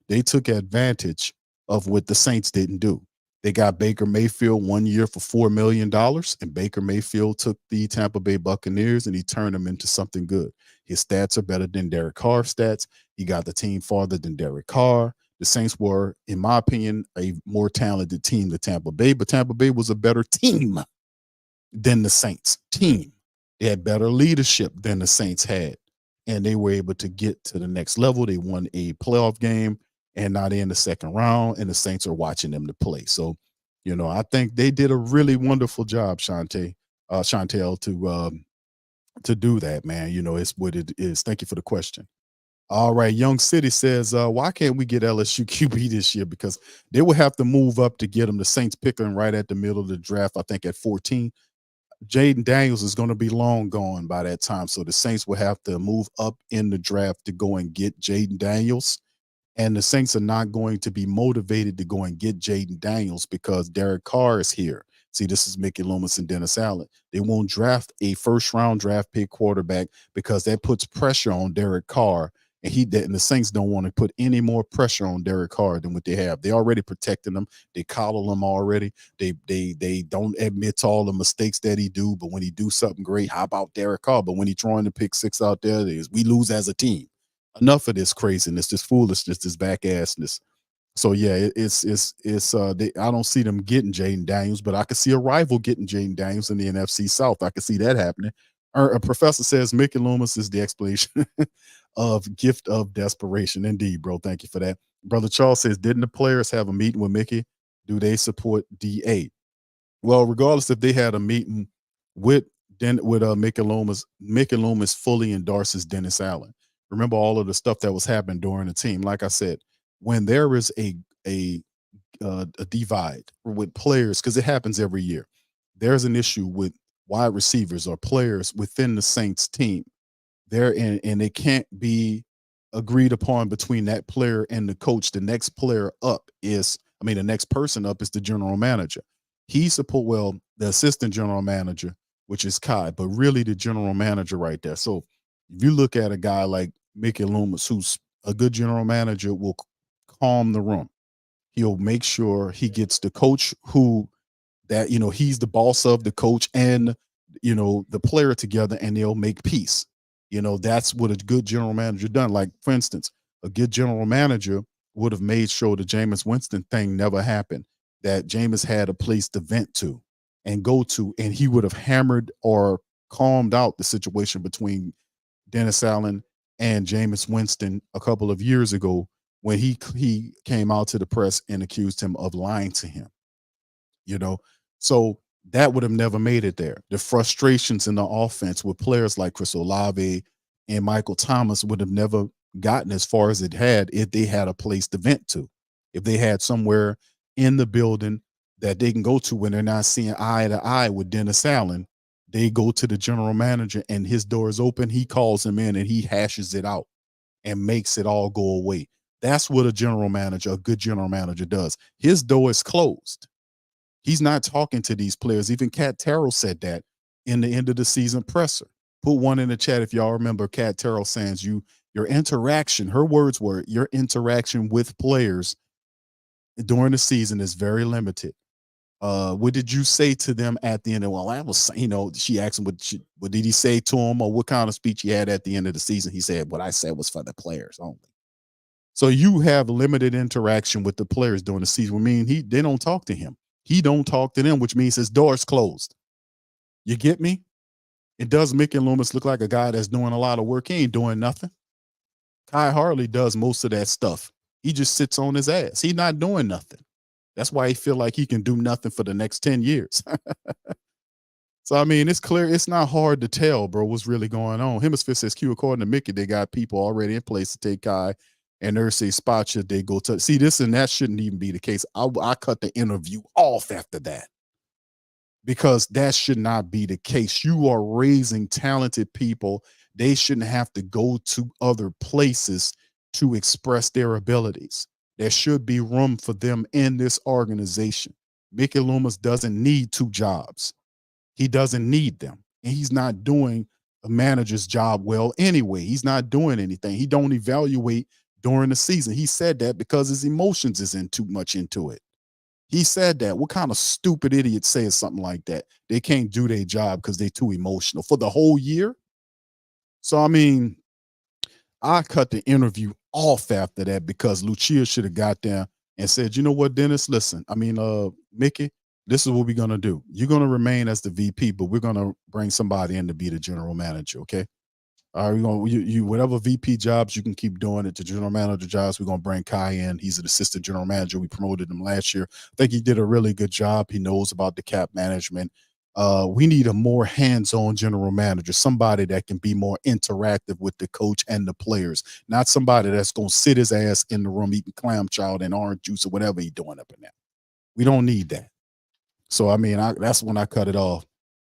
They took advantage of what the Saints didn't do. They got Baker Mayfield 1 year for $4 million, and Baker Mayfield took the Tampa Bay Buccaneers and he turned them into something good. His stats are better than Derek Carr's stats. He got the team farther than Derek Carr. The Saints were, in my opinion, a more talented team than Tampa Bay, but Tampa Bay was a better team than the Saints team. They had better leadership than the Saints had, and they were able to get to the next level. They won a playoff game, and now they're in the second round, and the Saints are watching them to play. So, I think they did a really wonderful job, Chantel, to do that, man. It's what it is. Thank you for the question. All right, Young City says, why can't we get LSU QB this year? Because they will have to move up to get them. The Saints pick them right at the middle of the draft, I think at 14. Jaden Daniels is going to be long gone by that time, so the Saints will have to move up in the draft to go and get Jaden Daniels. And the Saints are not going to be motivated to go and get Jaden Daniels because Derek Carr is here. See, this is Mickey Loomis and Dennis Allen. They won't draft a first-round draft pick quarterback because that puts pressure on Derek Carr, and the Saints don't want to put any more pressure on Derek Carr than what they have. They already protecting him. They coddle him already. They don't admit to all the mistakes that he do, but when he do something great, how about Derek Carr? But when he throwing the pick six out there, we lose as a team. Enough of this craziness, this foolishness, this back-assness. So yeah, I don't see them getting Jaden Daniels, but I could see a rival getting Jaden Daniels in the NFC South. I could see that happening. A professor says Mickey Loomis is the explanation of gift of desperation. Indeed, bro. Thank you for that. Brother Charles says, didn't the players have a meeting with Mickey? Do they support DA? Well, regardless if they had a meeting with Mickey Loomis fully endorses Dennis Allen. Remember all of the stuff that was happening during the team. Like I said, when there is a divide with players, because it happens every year, there's an issue with wide receivers or players within the Saints team. And they can't be agreed upon between that player and the coach. The next person up is the general manager. The assistant general manager, which is Kai, but really the general manager right there. So if you look at a guy like Mickey Loomis, who's a good general manager, will calm the room. He'll make sure he gets the coach he's the boss of the coach and, the player together, and they'll make peace. That's what a good general manager done. Like, for instance, a good general manager would have made sure the Jameis Winston thing never happened, that Jameis had a place to vent to and go to, and he would have hammered or calmed out the situation between Dennis Allen and Jameis Winston a couple of years ago when he came out to the press and accused him of lying to him. You know, so that would have never made it there. The frustrations in the offense with players like Chris Olave and Michael Thomas would have never gotten as far as it had if they had a place to vent to, if they had somewhere in the building that they can go to when they're not seeing eye to eye with Dennis Allen. They go to the general manager and his door is open. He calls him in and he hashes it out and makes it all go away. That's what a good general manager does. His door is closed. He's not talking to these players. Even Cat Terrell said that in the end of the season presser. Put one in the chat if y'all remember Cat Terrell saying your interaction, her words were, your interaction with players during the season is very limited. What did you say to them at the end? Well, I was, she asked him what did he say to him, or what kind of speech he had at the end of the season. He said, what I said was for the players only. So you have limited interaction with the players during the season. I mean, they don't talk to him. He don't talk to them, which means his door's closed. You get me? It does Mickey Loomis look like a guy that's doing a lot of work. He ain't doing nothing. Kai Harley does most of that stuff. He just sits on his ass. He's not doing nothing. That's why he feel like he can do nothing for the next 10 years. So, I mean, it's clear. It's not hard to tell, bro, what's really going on. Hemisphere says, Q, according to Mickey, they got people already in place to take Kai, and there's a spot should they go to. See, this and that shouldn't even be the case. I cut the interview off after that because that should not be the case. You are raising talented people. They shouldn't have to go to other places to express their abilities. There should be room for them in this organization. Mickey Loomis doesn't need 2 jobs. He doesn't need them. And he's not doing a manager's job well anyway. He's not doing anything. He don't evaluate during the season. He said that because his emotions isn't too much into it. He said that. What kind of stupid idiot says something like that? They can't do their job because they're too emotional for the whole year. So, I mean, I cut the interview off after that because Lucia should have got there and said, you know what, Dennis, listen, Mickey, this is what we're going to do. You're going to remain as the VP, but we're going to bring somebody in to be the general manager, okay? All right, we're going you whatever VP jobs, you can keep doing it. The general manager jobs, we're going to bring Kai in. He's an assistant general manager. We promoted him last year. I think he did a really good job. He knows about the cap management. We need a more hands-on general manager, somebody that can be more interactive with the coach and the players, not somebody that's going to sit his ass in the room eating clam chowder and orange juice or whatever he's doing up in there. We don't need that. So, I mean, that's when I cut it off.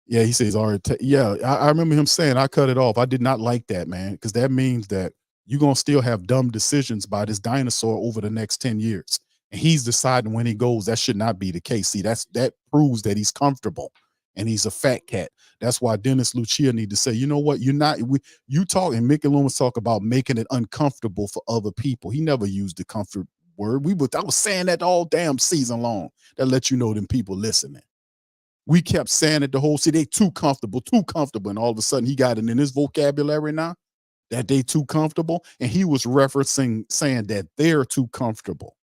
Yeah, he says, all right, I remember him saying I cut it off. I did not like that, man, because that means that you're going to still have dumb decisions by this dinosaur over the next 10 years. And he's deciding when he goes. That should not be the case. See, that proves that he's comfortable. And he's a fat cat. That's why Dennis Lucia need to say, you know what, you talk, and Mickey Loomis talk about making it uncomfortable for other people. He never used the comfort word. I was saying that all damn season long. That let you know them people listening. We kept saying it the whole season. They too comfortable. And all of a sudden he got it in his vocabulary now that they too comfortable. And he was saying that they're too comfortable.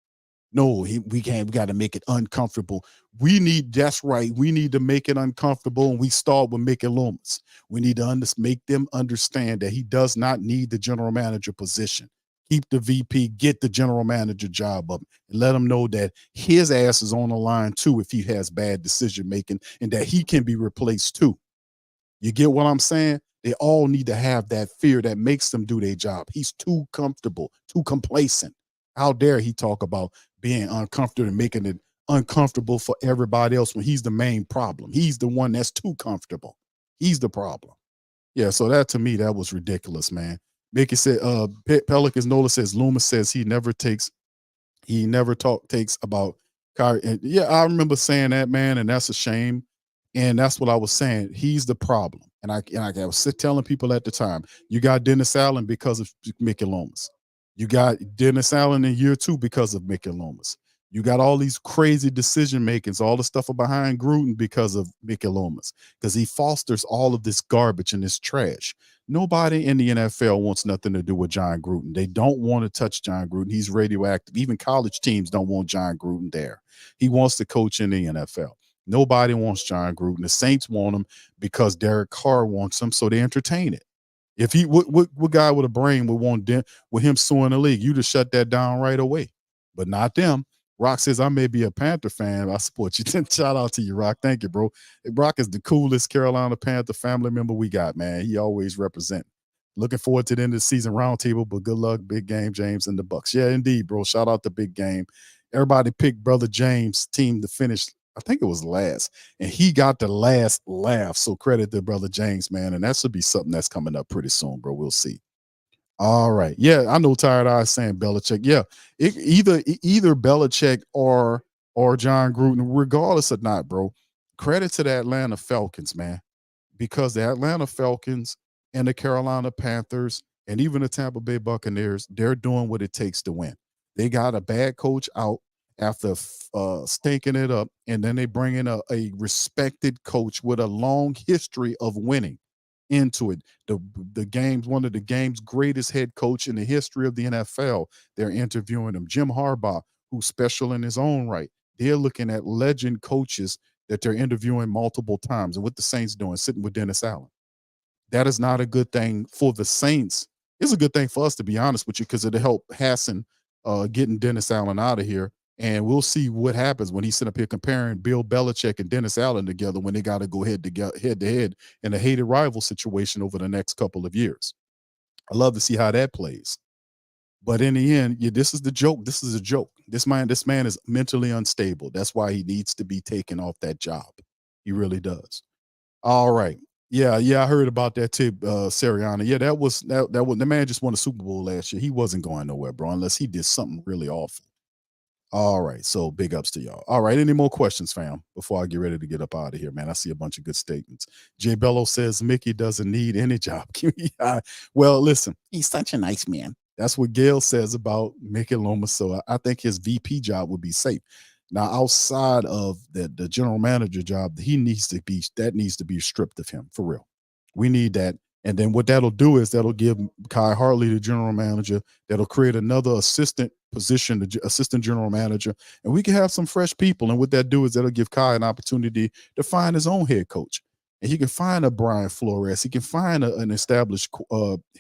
No, we got to make it uncomfortable. That's right. We need to make it uncomfortable. And we start with Mickey Loomis. We need to make them understand that he does not need the general manager position. Keep the VP, get the general manager job up, and let him know that his ass is on the line too if he has bad decision making, and that he can be replaced too. You get what I'm saying? They all need to have that fear that makes them do their job. He's too comfortable, too complacent. How dare he talk about being uncomfortable and making it uncomfortable for everybody else when he's the main problem? He's the one that's too comfortable. He's the problem. Yeah, so that to me, that was ridiculous, man. Mickey said, Pelicans Nola says, Loomis says he never takes about Kyrie. And yeah, I remember saying that, man, and that's a shame. And that's what I was saying. He's the problem. And I was telling people at the time, you got Dennis Allen because of Mickey Loomis. You got Dennis Allen in year 2 because of Mickey Loomis. You got all these crazy decision makings, all the stuff behind Gruden because of Mickey Loomis, because he fosters all of this garbage and this trash. Nobody in the NFL wants nothing to do with John Gruden. They don't want to touch John Gruden. He's radioactive. Even college teams don't want John Gruden there. He wants to coach in the NFL. Nobody wants John Gruden. The Saints want him because Derek Carr wants him, so they entertain it. If he what guy with a brain would want with him suing the league? You just shut that down right away. But not them. Rock says, I may be a Panther fan. I support you. Shout out to you, Rock. Thank you, bro. Rock is the coolest Carolina Panther family member we got, man. He always represent. Looking forward to the end of the season roundtable, but good luck, big game, James and the Bucks. Yeah, indeed, bro. Shout out to big game. Everybody picked Brother James' team to finish. I think it was last, and he got the last laugh. So credit to Brother James, man. And that should be something that's coming up pretty soon, bro. We'll see. All right. Yeah, I know Tired Eyes saying Belichick. Yeah, either Belichick or John Gruden, regardless or not, bro. Credit to the Atlanta Falcons, man, because the Atlanta Falcons and the Carolina Panthers and even the Tampa Bay Buccaneers, they're doing what it takes to win. They got a bad coach out after stinking it up, and then they bring in a respected coach with a long history of winning into it. The game's one of the game's greatest head coach in the history of the NFL. They're interviewing him. Jim Harbaugh, who's special in his own right. They're looking at legend coaches that they're interviewing multiple times. And what the Saints doing, sitting with Dennis Allen. That is not a good thing for the Saints. It's a good thing for us, to be honest with you, because it'll help hasten getting Dennis Allen out of here. And we'll see what happens when he's sitting up here comparing Bill Belichick and Dennis Allen together when they got to go head to head in a hated rival situation over the next couple of years. I love to see how that plays. But in the end, this is the joke. This is a joke. This man is mentally unstable. That's why he needs to be taken off that job. He really does. All right. Yeah, I heard about that too, Sirianni. Yeah, that was the man just won a Super Bowl last year. He wasn't going nowhere, bro, unless he did something really awful. All right, so big ups to y'all. All right, any more questions, fam, before I get ready to get up out of here, man? I see a bunch of good statements. Jay Bello says Mickey doesn't need any job. Well, listen, he's such a nice man. That's what Gail says about Mickey Loomis, so I think his VP job would be safe. Now, outside of the general manager job, needs to be stripped of him, for real. We need that. And then what that'll do is that'll give Kai Hartley, the general manager, that'll create another assistant position, the assistant general manager, and we can have some fresh people. And what that do is that'll give Kai an opportunity to find his own head coach. And he can find a Brian Flores. He can find an established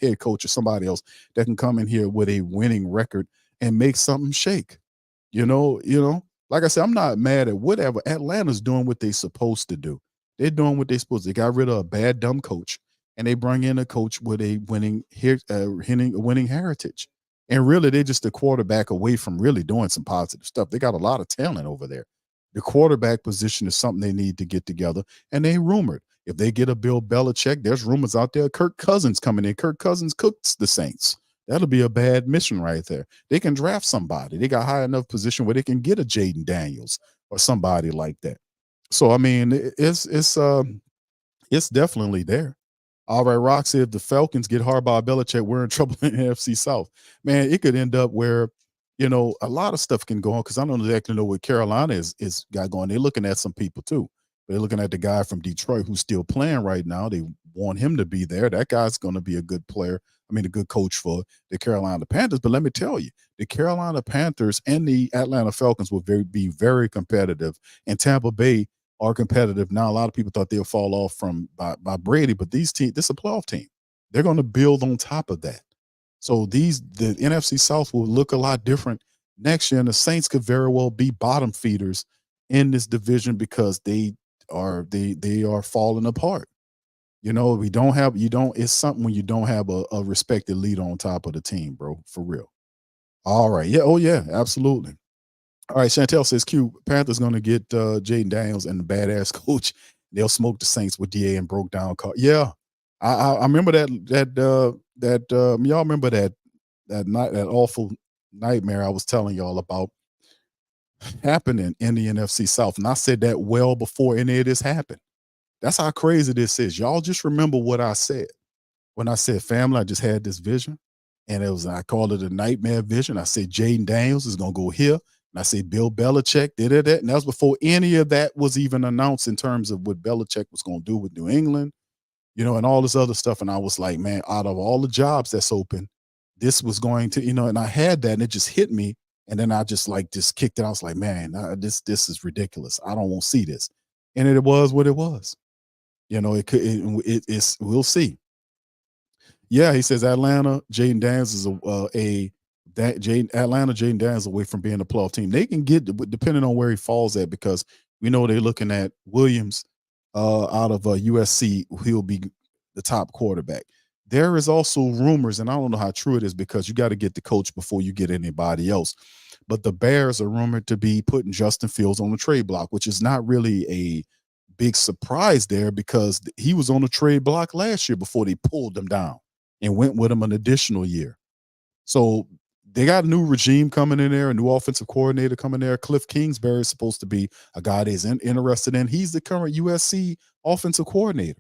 head coach or somebody else that can come in here with a winning record and make something shake. You know, like I said, I'm not mad at whatever. Atlanta's doing what they're supposed to do. They're doing what they're supposed to. They got rid of a bad, dumb coach, and they bring in a coach with a winning heritage. And really, they're just a quarterback away from really doing some positive stuff. They got a lot of talent over there. The quarterback position is something they need to get together, and they rumored. If they get a Bill Belichick, there's rumors out there. Kirk Cousins coming in. Kirk Cousins cooks the Saints. That'll be a bad mission right there. They can draft somebody. They got high enough position where they can get a Jaden Daniels or somebody like that. So I mean, it's definitely there. All right, Rock said if the Falcons get Harbaugh, Belichick, we're in trouble in the NFC South. Man, it could end up where, a lot of stuff can go on, because I don't exactly know what Carolina is got going. They're looking at some people too. They're looking at the guy from Detroit who's still playing right now. They want him to be there. That guy's going to be a good player. A good coach for the Carolina Panthers. But let me tell you, the Carolina Panthers and the Atlanta Falcons will be very competitive. And Tampa Bay are competitive. Now, a lot of people thought they'll fall off by Brady, but this is a playoff team. They're going to build on top of that. So the NFC South will look a lot different next year, and the Saints could very well be bottom feeders in this division because they are falling apart. It's something when you don't have a respected leader on top of the team, bro, for real. All right. Yeah. Oh, yeah, absolutely. All right. Chantel says, Q, Panthers going to get Jaden Daniels and the badass coach. They'll smoke the Saints with DA and broke down car. Yeah. I remember y'all remember that night, that awful nightmare I was telling y'all about happening in the NFC South. And I said that well before any of this happened. That's how crazy this is. Y'all just remember what I said. When I said, family, I just had this vision. And I called it a nightmare vision. I said, Jaden Daniels is going to go here. And I said, Bill Belichick did it. And that was before any of that was even announced in terms of what Belichick was going to do with New England, and all this other stuff. And I was like, man, out of all the jobs that's open, this was going to, and I had that and it just hit me. And then I just kicked it. I was like, man, this is ridiculous. I don't want to see this. And it was what it was. We'll see. Yeah, he says Atlanta, Jaden Daniels is Atlanta, Jaden Daniels away from being a playoff team. They can get, depending on where he falls at, because we know they're looking at Williams out of USC. He'll be the top quarterback. There is also rumors, and I don't know how true it is because you got to get the coach before you get anybody else. But the Bears are rumored to be putting Justin Fields on the trade block, which is not really a big surprise there because he was on the trade block last year before they pulled him down and went with him an additional year. So they got a new regime coming in there, a new offensive coordinator coming there. Cliff Kingsbury is supposed to be a guy that's interested in. He's the current USC offensive coordinator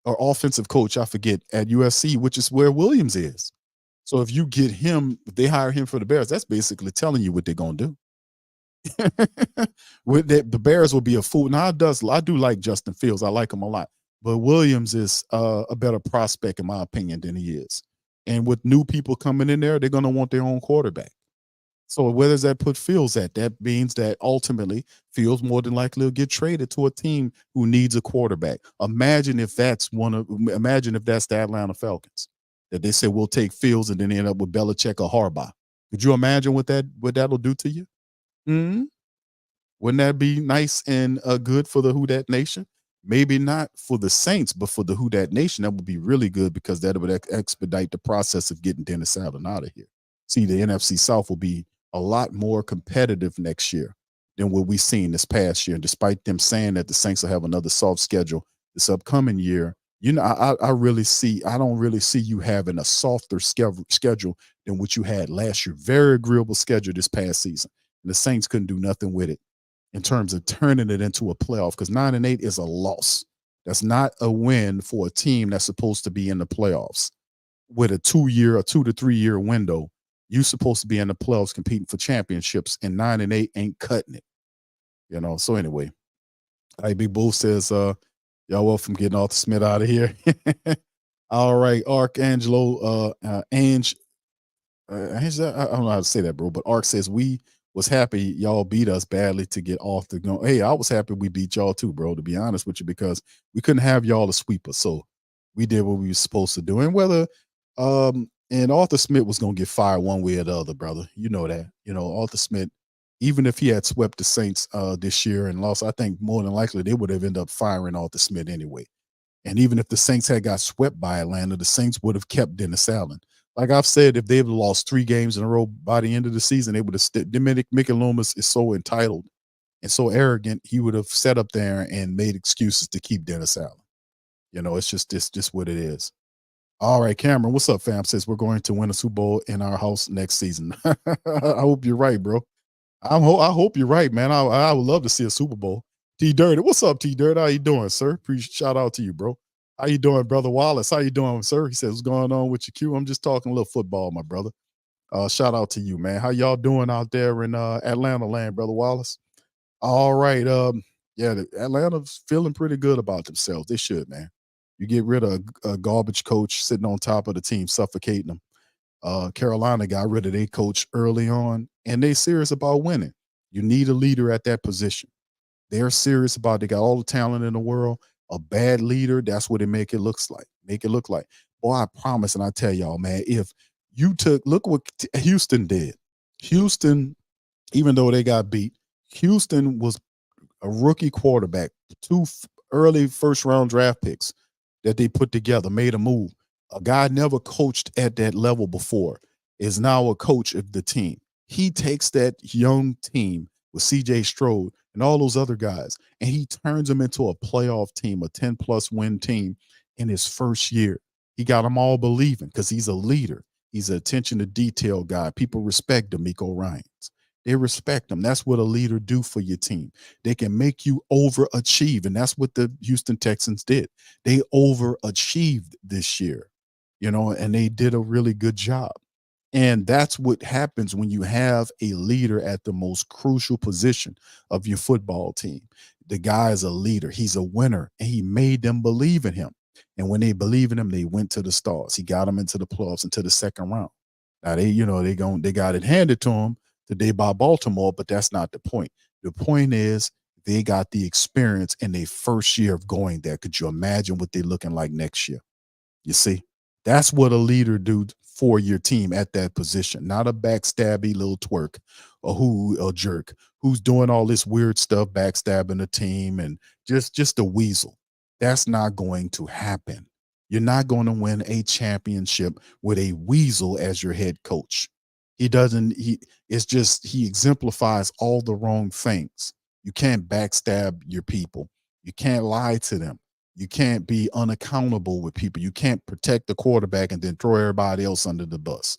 or offensive coach, I forget, at USC, which is where Williams is. So if you get him, if they hire him for the Bears, that's basically telling you what they're going to do. With that, the Bears will be a fool. Now, I do like Justin Fields. I like him a lot. But Williams is a better prospect, in my opinion, than he is. And with new people coming in there, they're going to want their own quarterback. So where does that put Fields at? That means that ultimately Fields more than likely will get traded to a team who needs a quarterback. Imagine if that's the Atlanta Falcons, that they say we'll take Fields and then end up with Belichick or Harbaugh. Could you imagine what that'll do to you? Mm-hmm. Wouldn't that be nice and good for the Who Dat Nation? Maybe not for the Saints, but for the Who Dat Nation, that would be really good because that would expedite the process of getting Dennis Allen out of here. See, the NFC South will be a lot more competitive next year than what we've seen this past year. And despite them saying that the Saints will have another soft schedule this upcoming year, I don't really see you having a softer schedule than what you had last year. Very agreeable schedule this past season. And the Saints couldn't do nothing with it in terms of turning it into a playoff because 9-8 is a loss. That's not a win for a team that's supposed to be in the playoffs with a 2 to 3 year window. You're supposed to be in the playoffs competing for championships, and 9-8 ain't cutting it. So anyway, Big Bull says, y'all welcome getting Arthur Smith out of here. All right, Archangelo, Ange, I don't know how to say that, bro, but Ark says we was happy y'all beat us badly to get off the go. Hey, I was happy we beat y'all too, bro, to be honest with you, because we couldn't have y'all to sweep us. So we did what we were supposed to do. And whether and Arthur Smith was going to get fired one way or the other, brother. You know that. Arthur Smith, even if he had swept the Saints this year and lost, I think more than likely they would have ended up firing Arthur Smith anyway. And even if the Saints had got swept by Atlanta, the Saints would have kept Dennis Allen. Like I've said, if they've lost 3 games in a row by the end of the season, they would have Mickey Loomis is so entitled and so arrogant, he would have sat up there and made excuses to keep Dennis Allen. It's just what it is. All right, Cameron, what's up, fam? Says we're going to win a Super Bowl in our house next season. I hope you're right, bro. I hope you're right, man. I would love to see a Super Bowl. T Dirt, what's up, T Dirt? How you doing, sir? Shout out to you, bro. How you doing, brother Wallace? How you doing, sir? He says, what's going on with you, Q? I'm just talking a little football, my brother. Shout out to you, man. How y'all doing out there in Atlanta land, brother Wallace? All right. Atlanta's feeling pretty good about themselves. They should, man. You get rid of a garbage coach sitting on top of the team, suffocating them. Carolina got rid of their coach early on, and they're serious about winning. You need a leader at that position. They're serious about it. They got all the talent in the world. A bad leader, that's what it make it look like. Boy, I promise, and I tell y'all, man, if you look what Houston did. Houston, even though they got beat, Houston was a rookie quarterback, 2 early first-round draft picks that they put together, made a move. A guy never coached at that level before is now a coach of the team. He takes that young team with C.J. Stroud and all those other guys, and he turns them into a playoff team, a 10-plus win team in his first year. He got them all believing because he's a leader. He's an attention to detail guy. People respect DeMeco Ryans. They respect him. That's what a leader do for your team. They can make you overachieve, and that's what the Houston Texans did. They overachieved this year, and they did a really good job. And that's what happens when you have a leader at the most crucial position of your football team. The guy is a leader. He's a winner, and he made them believe in him. And when they believe in him, they went to the stars. He got them into the playoffs, into the second round. Now they got it handed to them today by Baltimore, but that's not the point. The point is they got the experience in their first year of going there. Could you imagine what they're looking like next year? You see? That's what a leader do for your team at that position, not a backstabby little twerk or a jerk who's doing all this weird stuff, backstabbing the team and just a weasel. That's not going to happen. You're not going to win a championship with a weasel as your head coach. He doesn't, he exemplifies all the wrong things. You can't backstab your people. You can't lie to them. You can't be unaccountable with people. You can't protect the quarterback and then throw everybody else under the bus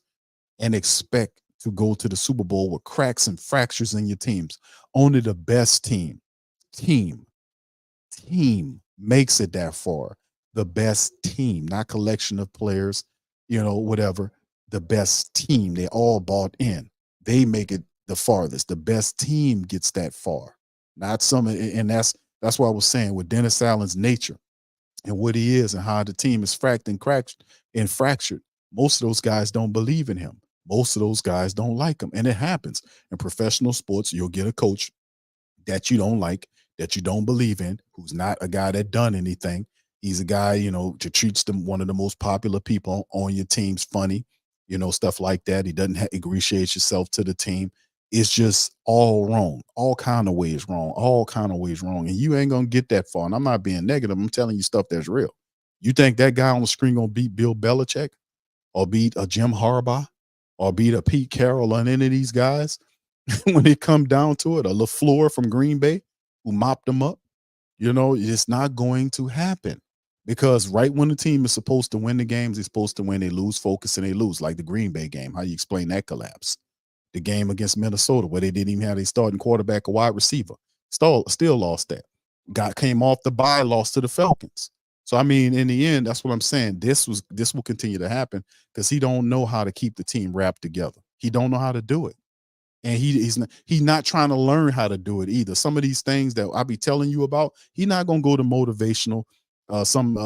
and expect to go to the Super Bowl with cracks and fractures in your teams. Only the best team makes it that far. The best team, not collection of players, whatever. The best team, they all bought in. They make it the farthest. The best team gets that far. Not some, and that's why I was saying with Dennis Allen's nature and what he is and how the team is fractured. Most of those guys don't believe in him. Most of those guys don't like him. And it happens in professional sports. You'll get a coach that you don't like, that you don't believe in, who's not a guy that done anything. He's a guy, to treats them one of the most popular people on your team's funny, stuff like that. He doesn't ingratiate himself to the team. It's just all wrong, all kind of ways wrong. And you ain't going to get that far. And I'm not being negative. I'm telling you stuff that's real. You think that guy on the screen going to beat Bill Belichick or beat a Jim Harbaugh or beat a Pete Carroll or any of these guys when it come down to it, a LaFleur from Green Bay who mopped them up? It's not going to happen because right when the team is supposed to win the games, they're supposed to win, they lose focus and they lose, like the Green Bay game. How you explain that collapse? The game against Minnesota where they didn't even have a starting quarterback, a wide receiver. Still lost that. Came off the bye, lost to the Falcons. So, I mean, in the end, that's what I'm saying. This will continue to happen because he don't know how to keep the team wrapped together. He don't know how to do it. And he's not trying to learn how to do it either. Some of these things that I be telling you about, he's not going to go to motivational, some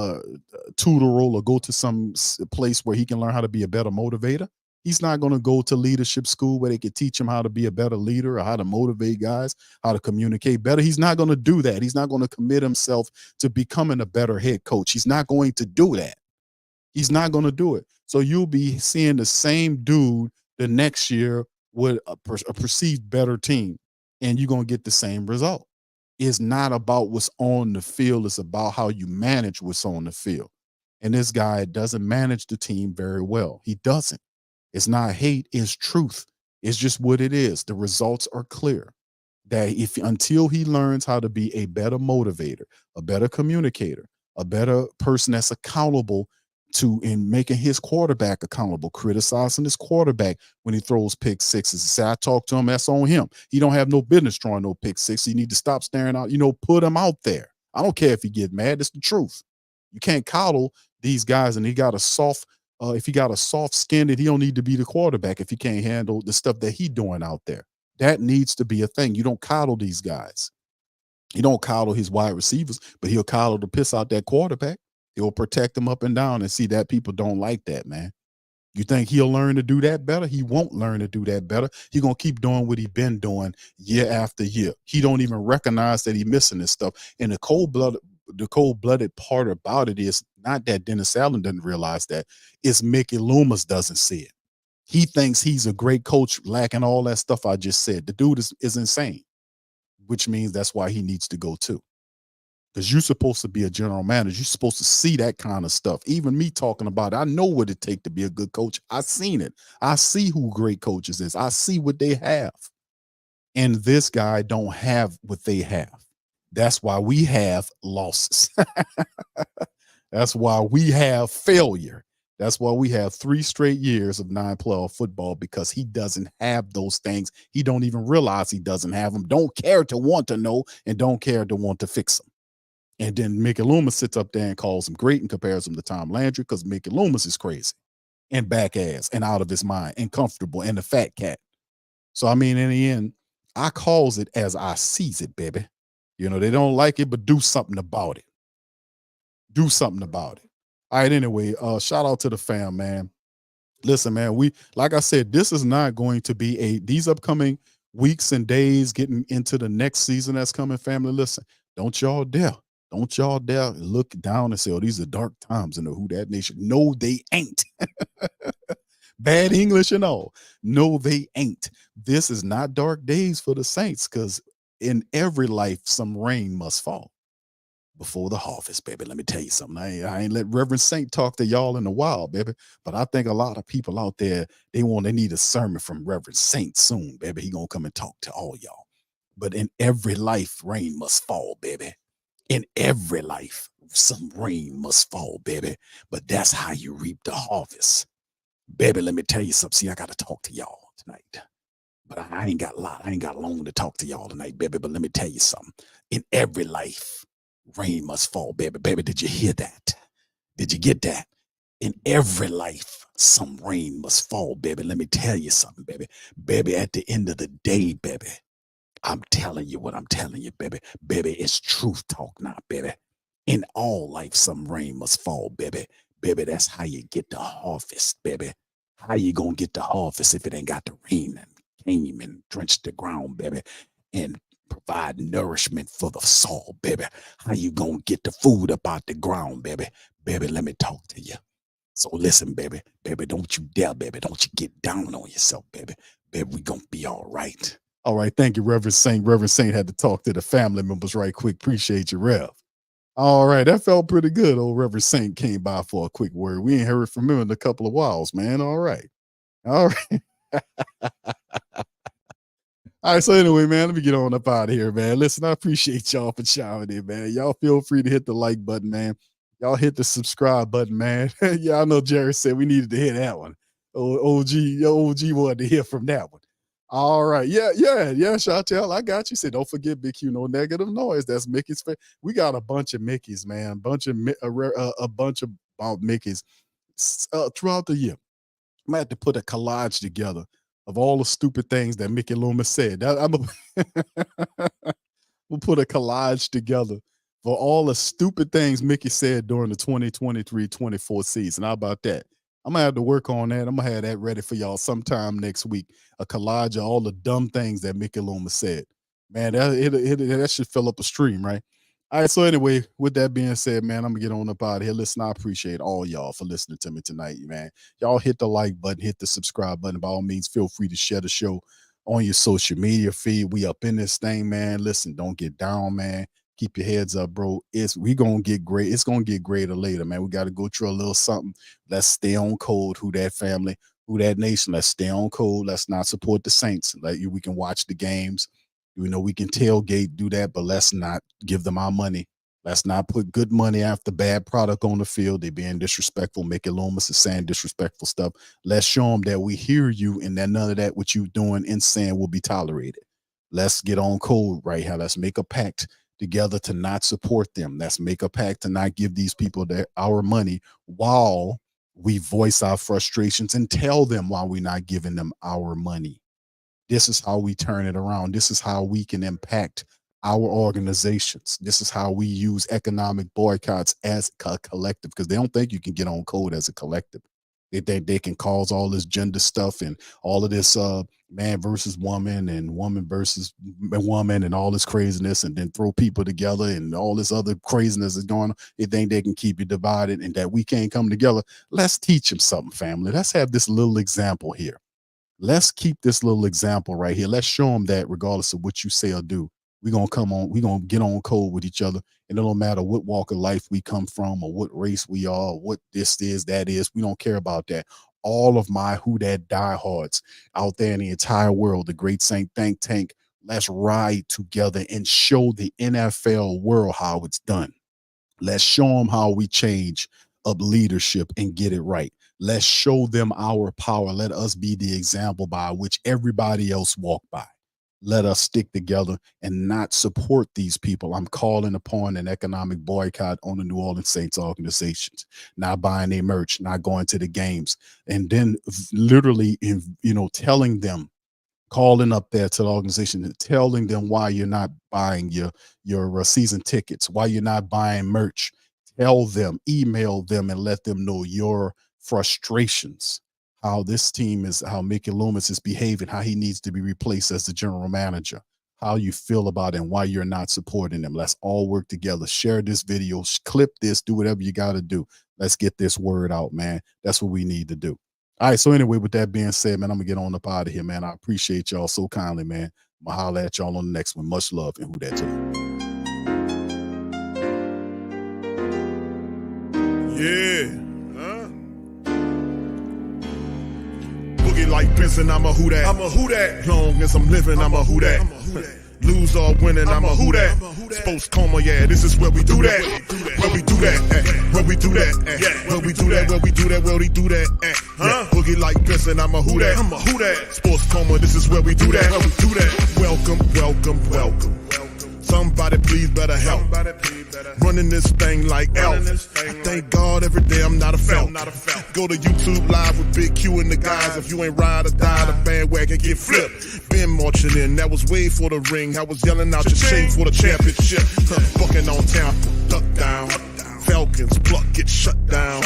tutorial or go to some place where he can learn how to be a better motivator. He's not going to go to leadership school where they can teach him how to be a better leader or how to motivate guys, how to communicate better. He's not going to do that. He's not going to commit himself to becoming a better head coach. He's not going to do that. He's not going to do it. So you'll be seeing the same dude the next year with a perceived better team, and you're going to get the same result. It's not about what's on the field. It's about how you manage what's on the field. And this guy doesn't manage the team very well. He doesn't. It's not hate, it's truth. It's just what it is. The results are clear. That until he learns how to be a better motivator, a better communicator, a better person that's accountable to in making his quarterback accountable, criticizing his quarterback when he throws pick sixes. Say, I talked to him, that's on him. He don't have no business throwing no pick six. You need to stop staring out, put him out there. I don't care if he get mad. It's the truth. You can't coddle these guys, and he got a soft if he got a soft skin, that he don't need to be the quarterback if he can't handle the stuff that he doing out there. That needs to be a thing. You don't coddle these guys. You don't coddle his wide receivers, but he'll coddle the piss out that quarterback. He'll protect them up and down and see that people don't like that, man. You think he'll learn to do that better? He won't learn to do that better. He's going to keep doing what he's been doing year after year. He don't even recognize that he's missing this stuff. And the cold-blooded part about it is not that Dennis Allen doesn't realize that. It's Mickey Loomis doesn't see it. He thinks he's a great coach, lacking all that stuff I just said. The dude is insane, which means that's why he needs to go too. Because you're supposed to be a general manager. You're supposed to see that kind of stuff. Even me talking about it, I know what it takes to be a good coach. I've seen it. I see who great coaches is. I see what they have. And this guy don't have what they have. That's why we have losses. That's why we have failure. That's why we have 3 straight years of 9 playoff football, because he doesn't have those things. He don't even realize he doesn't have them. Don't care to want to know and don't care to want to fix them. And then Mickey Loomis sits up there and calls him great and compares him to Tom Landry because Mickey Loomis is crazy and back ass and out of his mind and comfortable and a fat cat. So, I mean, in the end, I calls it as I sees it, baby. They don't like it, but do something about it. Do something about it. All right, anyway, shout out to the fam, man. Listen, man, like I said, this is not going to be these upcoming weeks and days getting into the next season that's coming, family. Listen, don't y'all dare Don't y'all dare look down and say, oh, these are dark times in the Who Dat Nation. No, they ain't. Bad English and all. No, they ain't. This is not dark days for the Saints, because in every life, some rain must fall before the harvest, baby. Let me tell you something. I ain't let Reverend Saint talk to y'all in a while, baby. But I think a lot of people out there, they need a sermon from Reverend Saint soon, baby. He gonna come and talk to all y'all. But in every life, rain must fall, baby. In every life, some rain must fall, baby. But that's how you reap the harvest. Baby, let me tell you something. See, I got to talk to y'all tonight. But I ain't got a lot. I ain't got long to talk to y'all tonight, baby. But let me tell you something. In every life, rain must fall, baby. Baby, did you hear that? Did you get that? In every life, some rain must fall, baby. Let me tell you something, baby. Baby, at the end of the day, baby, I'm telling you what I'm telling you, baby. Baby, it's truth talk now, baby. In all life, some rain must fall, baby. Baby, that's how you get the harvest, baby. How you gonna get the harvest if it ain't got the rain and came and drenched the ground, baby, and provide nourishment for the soul, baby? How you gonna get the food up out the ground, baby? Baby, let me talk to you. So listen, baby. Baby, don't you dare, baby. Don't you get down on yourself, baby. Baby, we gonna be all right. All right, thank you, Reverend Saint. Reverend Saint had to talk to the family members right quick. Appreciate you, Rev. All right, that felt pretty good. Old Reverend Saint came by for a quick word. We ain't heard from him in a couple of whiles, man. All right. All right. All right, so anyway, man, let me get on up out of here, man. Listen, I appreciate y'all for chiming in, man. Y'all feel free to hit the like button, man. Y'all hit the subscribe button, man. Yeah, I know Jerry said we needed to hear that one. OG wanted to hear from that one. All right. Yeah, Chantel, I got you. Said, don't forget, Big Q, no negative noise. That's Mickey's. We got a bunch of Mickeys, man. A bunch of Mickeys throughout the year. I'm gonna have to put a collage together of all the stupid things that Mickey Loomis said. We'll put a collage together for all the stupid things Mickey said during the 2023-24 season. How about that? I'm gonna have to work on that. I'm gonna have that ready for y'all sometime next week. A collage of all the dumb things that Mickey Loomis said. Man, that should fill up a stream, right? All right. So anyway, with that being said, man, I'm gonna get on up out of here. Listen, I appreciate all y'all for listening to me tonight, man. Y'all hit the like button, hit the subscribe button. By all means, feel free to share the show on your social media feed. We up in this thing, man. Listen, don't get down, man. Keep your heads up, bro. We gonna get great. It's gonna get greater later, man. We got to go through a little something. Let's stay on code. Who that family? Who that nation? Let's stay on code. Let's not support the Saints. We can watch the games. We can tailgate, do that, but let's not give them our money. Let's not put good money after bad product on the field. They're being disrespectful. Mickey Loomis is saying disrespectful stuff. Let's show them that we hear you and that none of that what you doing and saying will be tolerated. Let's get on code right here. Let's make a pact together to not support them. Let's make a pact to not give these people our money while we voice our frustrations and tell them why we're not giving them our money. This is how we turn it around. This is how we can impact our organizations. This is how we use economic boycotts as a collective, because they don't think you can get on code as a collective. They think they can cause all this gender stuff and all of this man versus woman and woman versus woman and all this craziness, and then throw people together and all this other craziness is going on. They think they can keep you divided and that we can't come together. Let's teach them something, family. Let's have this little example here. Let's keep this little example right here. Let's show them that regardless of what you say or do, we're going to get on code with each other. And it don't matter what walk of life we come from or what race we are, or what this is, that is. We don't care about that. All of my Who Dat diehards out there in the entire world, the Great Saint Think Tank, let's ride together and show the NFL world how it's done. Let's show them how we change up leadership and get it right. Let's show them our power. Let us be the example by which everybody else walk by. Let us stick together and not support these people. I'm calling upon an economic boycott on the New Orleans Saints organizations, not buying their merch, not going to the games, and then literally, telling them, calling up there to the organization and telling them why you're not buying your season tickets, why you're not buying merch. Tell them, email them, and let them know your frustrations, how this team is, how Mickey Loomis is behaving, how he needs to be replaced as the general manager. how you feel about it and why you're not supporting them. Let's all work together. Share this video, clip this, do whatever you got to do. Let's get this word out, man. That's what we need to do. All right. So anyway, with that being said, man, I'm gonna get on up out of here, man. I appreciate y'all so kindly, man. I'm gonna holler at y'all on the next one. Much love, and who that to you? Yeah. Boogie like Benson, I'm a who that. I'm a who that. Long as I'm living, I'm a who that. Lose or winning, I'm a who that. Sports Coma, yeah, this is where we do that. Where we do that, where we do that, where we do that, where we do that, where we do that. Boogie like Benson, I'm a who that. I'm a who that. Sports Coma, this is where we do that. Where we do that. Welcome, welcome, welcome. Somebody please better help. Running this thing like Elf. I thank God every day I'm not a felt. Go to YouTube Live with Big Q and the guys. If you ain't ride or die, the bandwagon get flipped. Been marching in, that was way for the ring. I was yelling out your chain for the championship. Bucking on town, duck down. Falcons pluck, get shut down.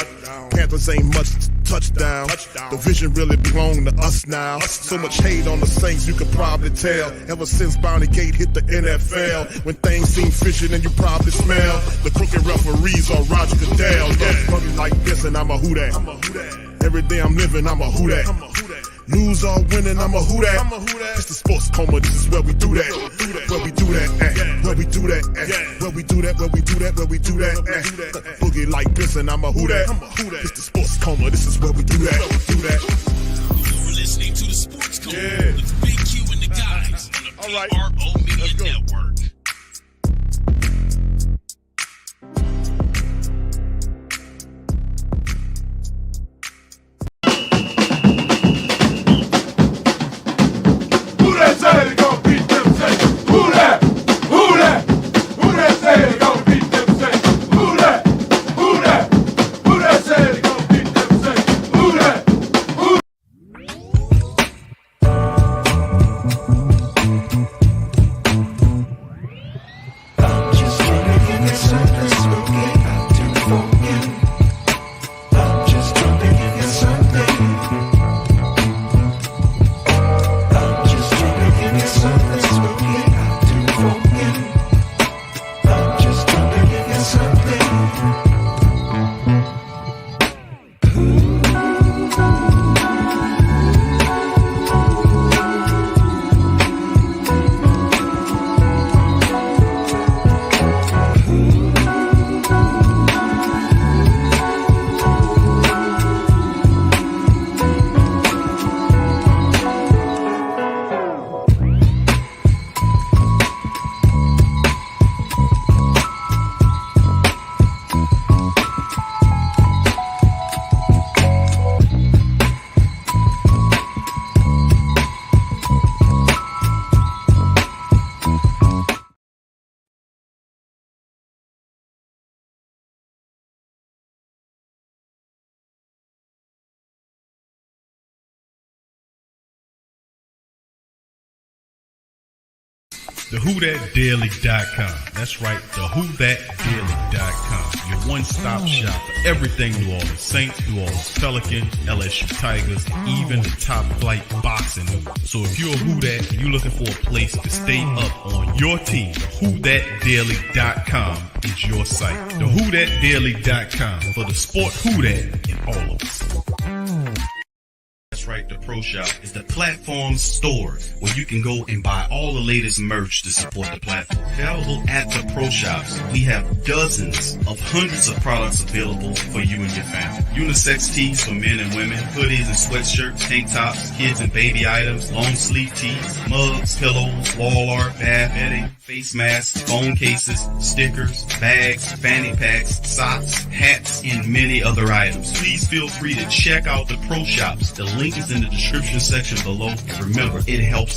Panthers ain't much touchdown. The vision really belong to us now. So much hate on the Saints, you could probably tell. Ever since Bounty Gate hit the NFL, when things seem fishy, then you probably smell the crooked referees on Roger Goodell. Yeah, fucking like this, and I'm a who that. Every day I'm living, I'm a who that. Lose or winning, I'm a who that. It's the Sports Coma, this is where we do that. Where we do that, where we do that, where we do that, where we do that, where we do that. Boogie like this, and I'm a who that. It's the Sports Coma, this is where we do that. You're listening to the Sports Coma with Big Q and the guys on the PRO Media Network. TheWhoThatDaily.com. That's right, TheWhoThatDaily.com. Your one-stop shop for everything New Orleans Saints, New Orleans Pelicans, LSU Tigers, even the top flight boxing news. So if you're a Who That and you're looking for a place to stay up on your team, TheWhoThatDaily.com is your site. TheWhoThatDaily.com for the sport Who That in all of us. That's right, the Pro Shop is the platform store where you can go and buy all the latest merch to support the platform. Available at the Pro Shops, we have dozens of hundreds of products available for you and your family. Unisex tees for men and women, hoodies and sweatshirts, tank tops, kids and baby items, long sleeve tees, mugs, pillows, wall art, bath bedding, face masks, phone cases, stickers, bags, fanny packs, socks, hats, and many other items. Please feel free to check out the Pro Shops. The link is in the description section below. And remember, it helps